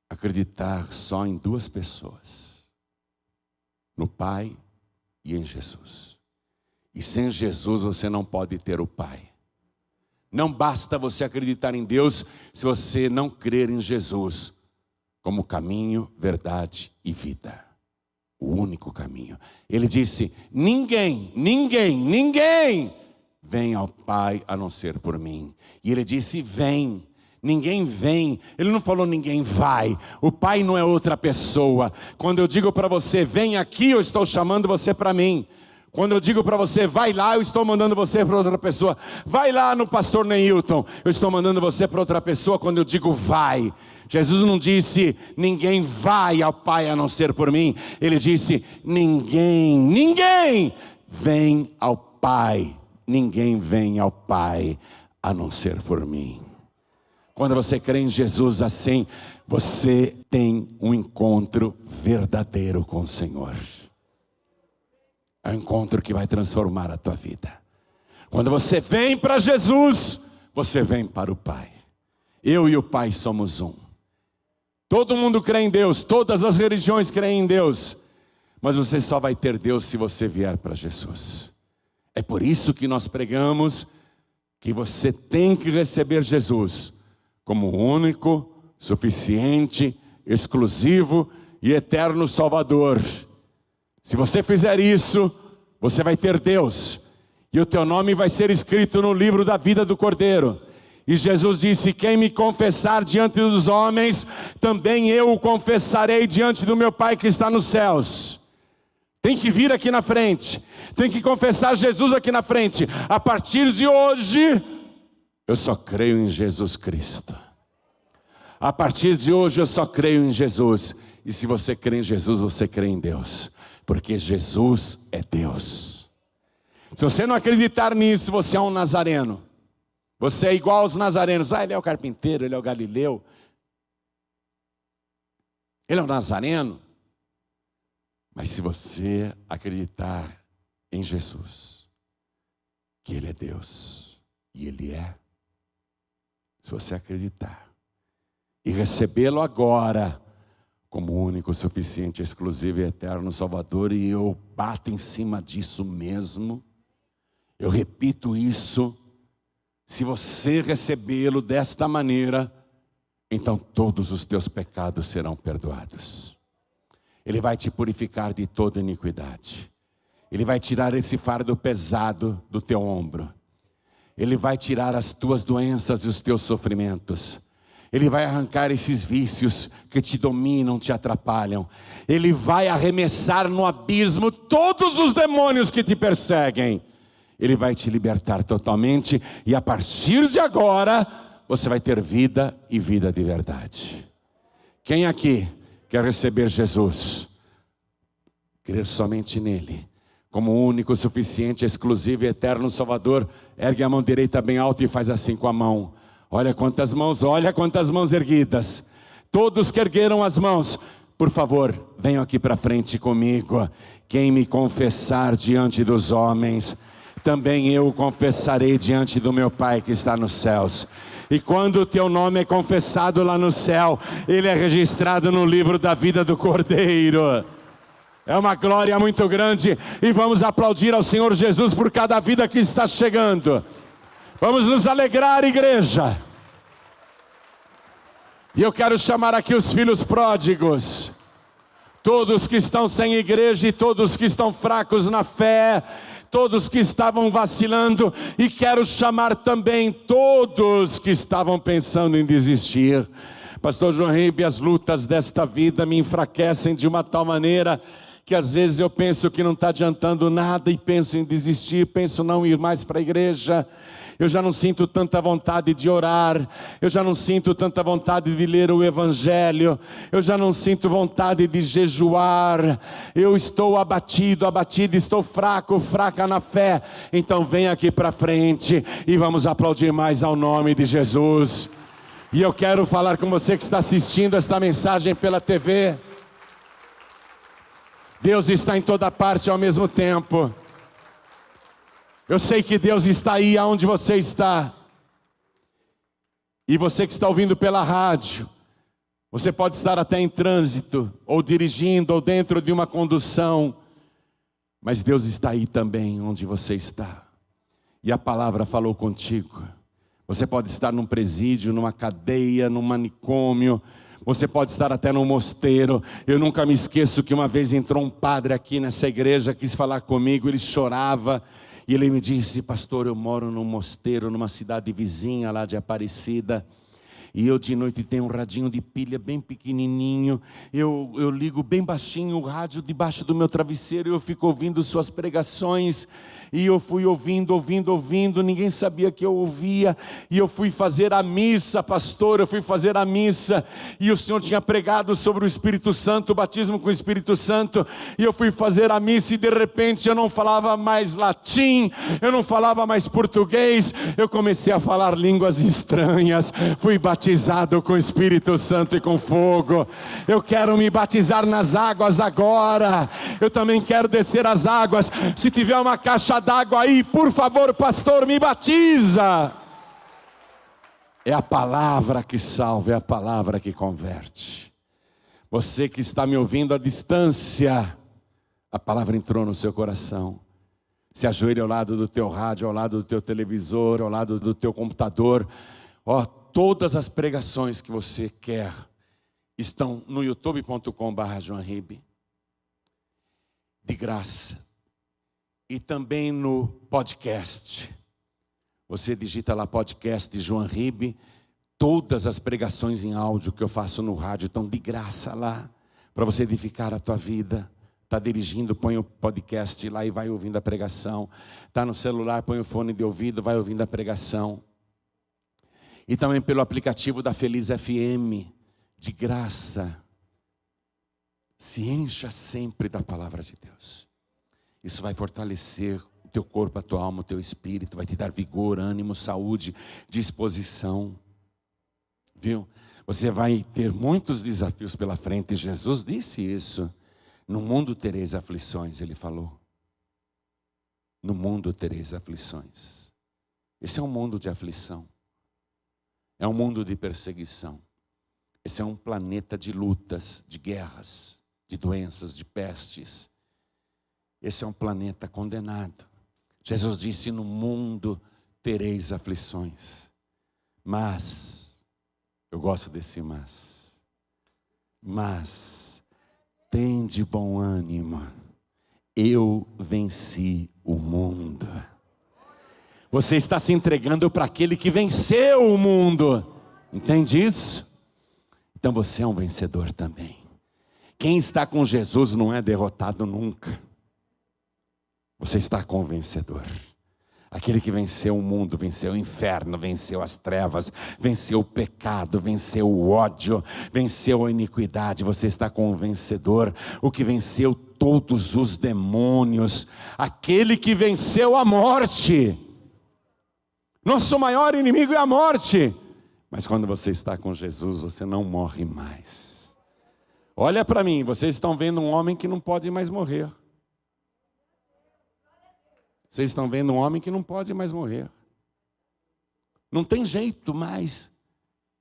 Acreditar só em duas pessoas, no Pai e em Jesus. E sem Jesus você não pode ter o Pai. Não basta você acreditar em Deus se você não crer em Jesus como caminho, verdade e vida. O único caminho. Ele disse: ninguém vem ao Pai a não ser por mim. E ele disse: vem. Ninguém vem. Ele não falou ninguém vai. O Pai não é outra pessoa. Quando eu digo para você, vem aqui, eu estou chamando você para mim. Quando eu digo para você, vai lá, eu estou mandando você para outra pessoa. Vai lá no pastor Neilton, eu estou mandando você para outra pessoa. Quando eu digo vai, Jesus não disse, ninguém vai ao Pai a não ser por mim. Ele disse, ninguém vem ao Pai. Ninguém vem ao Pai a não ser por mim. Quando você crê em Jesus assim, você tem um encontro verdadeiro com o Senhor. É um encontro que vai transformar a tua vida. Quando você vem para Jesus, você vem para o Pai. Eu e o Pai somos um. Todo mundo crê em Deus, todas as religiões creem em Deus. Mas você só vai ter Deus se você vier para Jesus. É por isso que nós pregamos que você tem que receber Jesus como o único, suficiente, exclusivo e eterno Salvador. Se você fizer isso, você vai ter Deus. E o teu nome vai ser escrito no livro da vida do Cordeiro. E Jesus disse: quem me confessar diante dos homens, também eu o confessarei diante do meu Pai que está nos céus. Tem que vir aqui na frente, tem que confessar Jesus aqui na frente. A partir de hoje, eu só creio em Jesus Cristo. A partir de hoje eu só creio em Jesus. E se você crê em Jesus, você crê em Deus, porque Jesus é Deus. Se você não acreditar nisso, você é um nazareno. Você é igual aos nazarenos. Ele é o carpinteiro, ele é o galileu. Ele é o nazareno. Mas se você acreditar em Jesus, que Ele é Deus, e Ele é, se você acreditar, e recebê-lo agora, como único, suficiente, exclusivo e eterno Salvador, e eu bato em cima disso mesmo, eu repito isso, se você recebê-lo desta maneira, então todos os teus pecados serão perdoados. Ele vai te purificar de toda iniquidade. Ele vai tirar esse fardo pesado do teu ombro. Ele vai tirar as tuas doenças e os teus sofrimentos. Ele vai arrancar esses vícios que te dominam, te atrapalham. Ele vai arremessar no abismo todos os demônios que te perseguem. Ele vai te libertar totalmente. E a partir de agora, você vai ter vida e vida de verdade. Quem aqui quer receber Jesus? Crer somente nele, como único, suficiente, exclusivo e eterno Salvador. Ergue a mão direita bem alta e faz assim com a mão. Olha quantas mãos erguidas. Todos que ergueram as mãos, por favor, venham aqui para frente comigo. Quem me confessar diante dos homens, também eu o confessarei diante do meu Pai que está nos céus. E quando o teu nome é confessado lá no céu, ele é registrado no livro da vida do Cordeiro. É uma glória muito grande. E vamos aplaudir ao Senhor Jesus por cada vida que está chegando. Vamos nos alegrar, igreja. E eu quero chamar aqui os filhos pródigos. Todos que estão sem igreja e todos que estão fracos na fé, todos que estavam vacilando, e quero chamar também todos que estavam pensando em desistir. Pastor João Ribe, as lutas desta vida me enfraquecem de uma tal maneira que às vezes eu penso que não está adiantando nada e penso em desistir, penso não ir mais para a igreja. Eu já não sinto tanta vontade de orar, eu já não sinto tanta vontade de ler o Evangelho, eu já não sinto vontade de jejuar, eu estou abatido, estou fraca na fé. Então vem aqui para frente e vamos aplaudir mais ao nome de Jesus. E eu quero falar com você que está assistindo esta mensagem pela TV. Deus está em toda parte ao mesmo tempo. Eu sei que Deus está aí aonde você está. E você que está ouvindo pela rádio, você pode estar até em trânsito, ou dirigindo, ou dentro de uma condução, mas Deus está aí também onde você está. E a palavra falou contigo. Você pode estar num presídio, numa cadeia, num manicômio, você pode estar até num mosteiro. Eu nunca me esqueço que uma vez entrou um padre aqui nessa igreja, quis falar comigo, ele chorava. E ele me disse: pastor, eu moro num mosteiro, numa cidade vizinha lá de Aparecida. E eu de noite tenho um radinho de pilha bem pequenininho. Eu ligo bem baixinho o rádio debaixo do meu travesseiro. E eu fico ouvindo suas pregações. E eu fui ouvindo. Ninguém sabia que eu ouvia. E eu fui fazer a missa, pastor. Eu fui fazer a missa. E o Senhor tinha pregado sobre o Espírito Santo, o batismo com o Espírito Santo. E eu fui fazer a missa e de repente eu não falava mais latim. Eu não falava mais português. Eu comecei a falar línguas estranhas. Fui batizado com o Espírito Santo e com fogo. Eu quero me batizar nas águas agora. Eu também quero descer as águas. Se tiver uma caixa d'água aí, por favor, pastor, me batiza. É a palavra que salva, é a palavra que converte. Você que está me ouvindo à distância, a palavra entrou no seu coração. Se ajoelhe ao lado do teu rádio, ao lado do teu televisor, ao lado do teu computador. Todas as pregações que você quer estão no youtube.com/joanribe, de graça. E também no podcast. Você digita lá podcast João Ribe, todas as pregações em áudio que eu faço no rádio estão de graça lá, para você edificar a tua vida. Está dirigindo, põe o podcast lá e vai ouvindo a pregação. Está no celular, põe o fone de ouvido, vai ouvindo a pregação. E também pelo aplicativo da Feliz FM, de graça. Se encha sempre da palavra de Deus. Isso vai fortalecer o teu corpo, a tua alma, o teu espírito, vai te dar vigor, ânimo, saúde, disposição. Viu? Você vai ter muitos desafios pela frente. Jesus disse isso. No mundo tereis aflições, ele falou. No mundo tereis aflições. Esse é um mundo de aflição. É um mundo de perseguição. Esse é um planeta de lutas, de guerras, de doenças, de pestes. Esse é um planeta condenado. Jesus disse, no mundo tereis aflições. Mas, eu gosto desse mas, tende bom ânimo, eu venci o mundo. Você está se entregando para aquele que venceu o mundo. Entende isso? Então você é um vencedor também. Quem está com Jesus não é derrotado nunca. Você está com o vencedor. Aquele que venceu o mundo, venceu o inferno, venceu as trevas, venceu o pecado, venceu o ódio, venceu a iniquidade. Você está com o vencedor, o que venceu todos os demônios, aquele que venceu a morte. Nosso maior inimigo é a morte. Mas quando você está com Jesus, você não morre mais. Olha para mim, vocês estão vendo um homem que não pode mais morrer. Vocês estão vendo um homem que não pode mais morrer. Não tem jeito mais.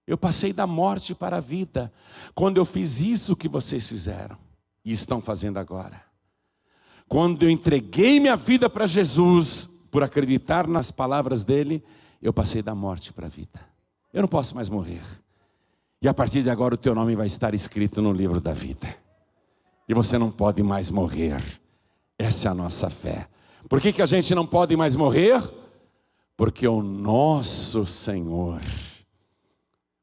Eu passei da morte para a vida. Quando eu fiz isso que vocês fizeram. E estão fazendo agora. Quando eu entreguei minha vida para Jesus, por acreditar nas palavras dele, eu passei da morte para a vida. Eu não posso mais morrer. E a partir de agora o teu nome vai estar escrito no livro da vida. E você não pode mais morrer. Essa é a nossa fé. Por que a gente não pode mais morrer? Porque o nosso Senhor,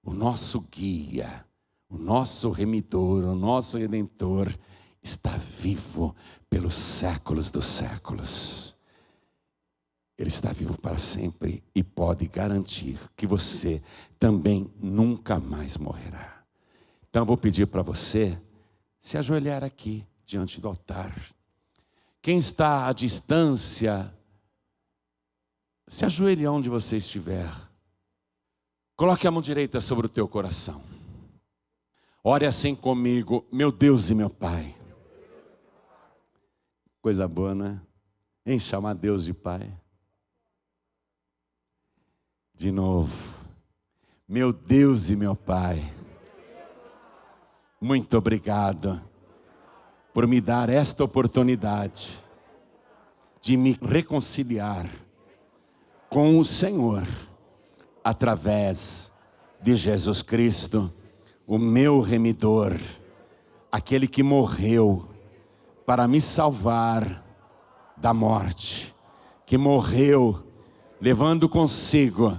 o nosso guia, o nosso remidor, o nosso redentor, está vivo pelos séculos dos séculos. Ele está vivo para sempre e pode garantir que você também nunca mais morrerá. Então eu vou pedir para você se ajoelhar aqui diante do altar. Quem está à distância, se ajoelhe onde você estiver. Coloque a mão direita sobre o teu coração. Ore assim comigo, meu Deus e meu Pai. Coisa boa, né? Em chamar Deus de Pai. De novo. Meu Deus e meu Pai. Muito obrigado por me dar esta oportunidade de me reconciliar com o Senhor através de Jesus Cristo, o meu remidor, aquele que morreu para me salvar da morte, que morreu levando consigo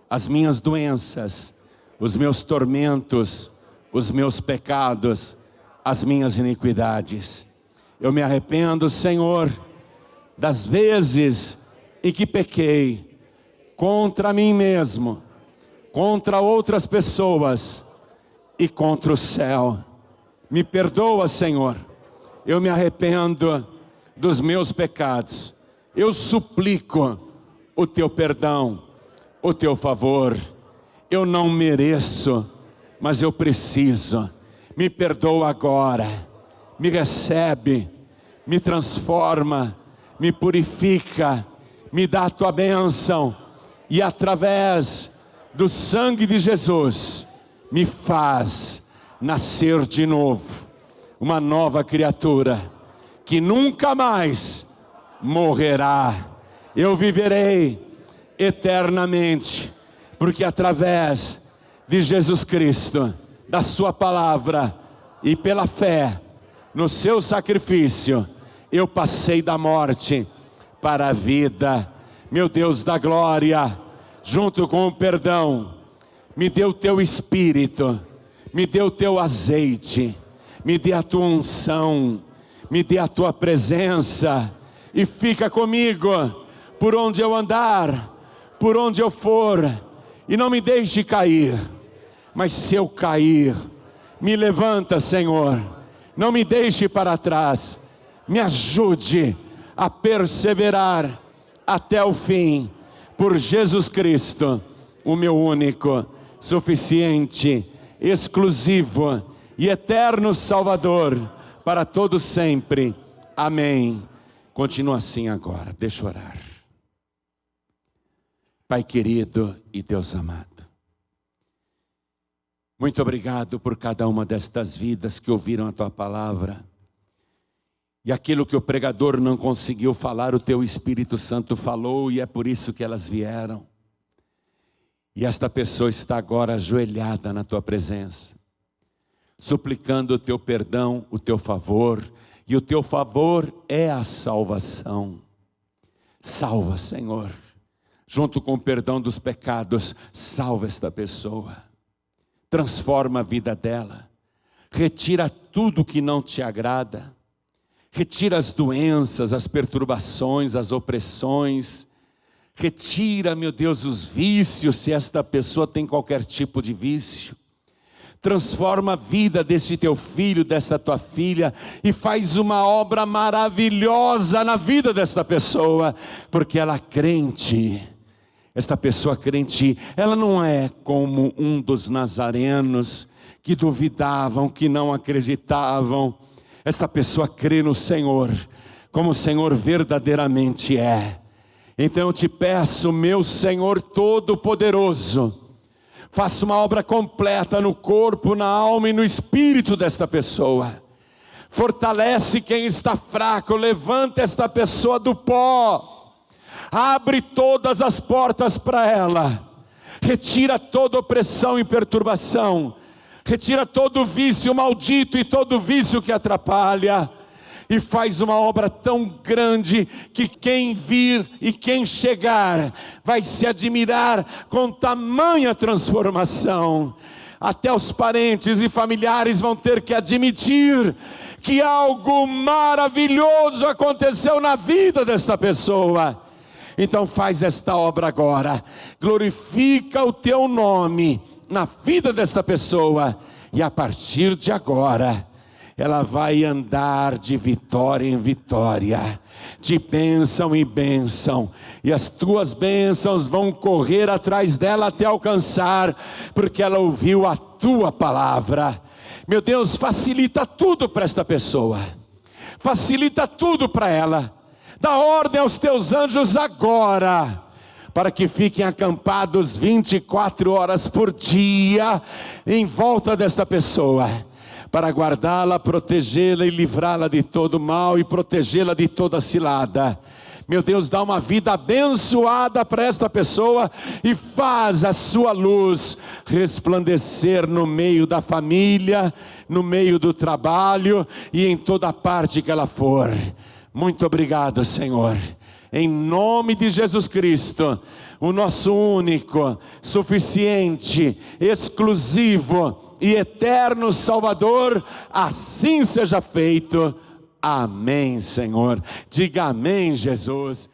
as minhas doenças, os meus tormentos, os meus pecados, as minhas iniquidades. Eu me arrependo, Senhor, das vezes em que pequei contra mim mesmo, contra outras pessoas e contra o céu. Me perdoa, Senhor. Eu me arrependo dos meus pecados. Eu suplico o teu perdão, o teu favor. Eu não mereço, mas eu preciso. Me perdoa agora, me recebe, me transforma, me purifica, me dá a tua bênção e através do sangue de Jesus, me faz nascer de novo, uma nova criatura que nunca mais morrerá. Eu viverei eternamente, porque através de Jesus Cristo, da sua palavra e pela fé no seu sacrifício, eu passei da morte para a vida. Meu Deus da glória, junto com o perdão, me dê o teu espírito, me dê o teu azeite, me dê a tua unção, me dê a tua presença, e fica comigo, por onde eu andar, por onde eu for, e não me deixe cair, mas se eu cair, me levanta, Senhor, não me deixe para trás, me ajude a perseverar até o fim, por Jesus Cristo, o meu único, suficiente, exclusivo e eterno Salvador, para todos sempre. Amém. Continua assim agora, deixa eu orar. Pai querido e Deus amado, muito obrigado por cada uma destas vidas que ouviram a tua palavra, e aquilo que o pregador não conseguiu falar, o teu Espírito Santo falou, e é por isso que elas vieram. E esta pessoa está agora ajoelhada na tua presença, suplicando o teu perdão, o teu favor, e o teu favor é a salvação. Salva, Senhor, junto com o perdão dos pecados, salva esta pessoa, transforma a vida dela, retira tudo que não te agrada, retira as doenças, as perturbações, as opressões, retira, meu Deus, os vícios, se esta pessoa tem qualquer tipo de vício. Transforma a vida desse teu filho, dessa tua filha, e faz uma obra maravilhosa na vida desta pessoa, porque ela é crente. Esta pessoa crente, ela não é como um dos nazarenos, que duvidavam, que não acreditavam. Esta pessoa crê no Senhor, como o Senhor verdadeiramente é. Então eu te peço, meu Senhor Todo-Poderoso, faça uma obra completa no corpo, na alma e no espírito desta pessoa. Fortalece quem está fraco, levanta esta pessoa do pó, abre todas as portas para ela, retira toda opressão e perturbação, retira todo vício maldito e todo vício que atrapalha, e faz uma obra tão grande, que quem vir e quem chegar, vai se admirar com tamanha transformação. Até os parentes e familiares vão ter que admitir, que algo maravilhoso aconteceu na vida desta pessoa. Então faz esta obra agora, glorifica o teu nome, na vida desta pessoa, e a partir de agora, ela vai andar de vitória em vitória, de bênção em bênção, e as tuas bênçãos vão correr atrás dela até alcançar, porque ela ouviu a tua palavra. Meu Deus, facilita tudo para esta pessoa, facilita tudo para ela, dá ordem aos teus anjos agora, para que fiquem acampados 24 horas por dia, em volta desta pessoa, para guardá-la, protegê-la e livrá-la de todo mal, e protegê-la de toda cilada. Meu Deus, dá uma vida abençoada para esta pessoa, e faz a sua luz resplandecer no meio da família, no meio do trabalho, e em toda parte que ela for. Muito obrigado, Senhor. Em nome de Jesus Cristo, o nosso único, suficiente, exclusivo e eterno Salvador, assim seja feito. Amém, Senhor. Diga amém, Jesus.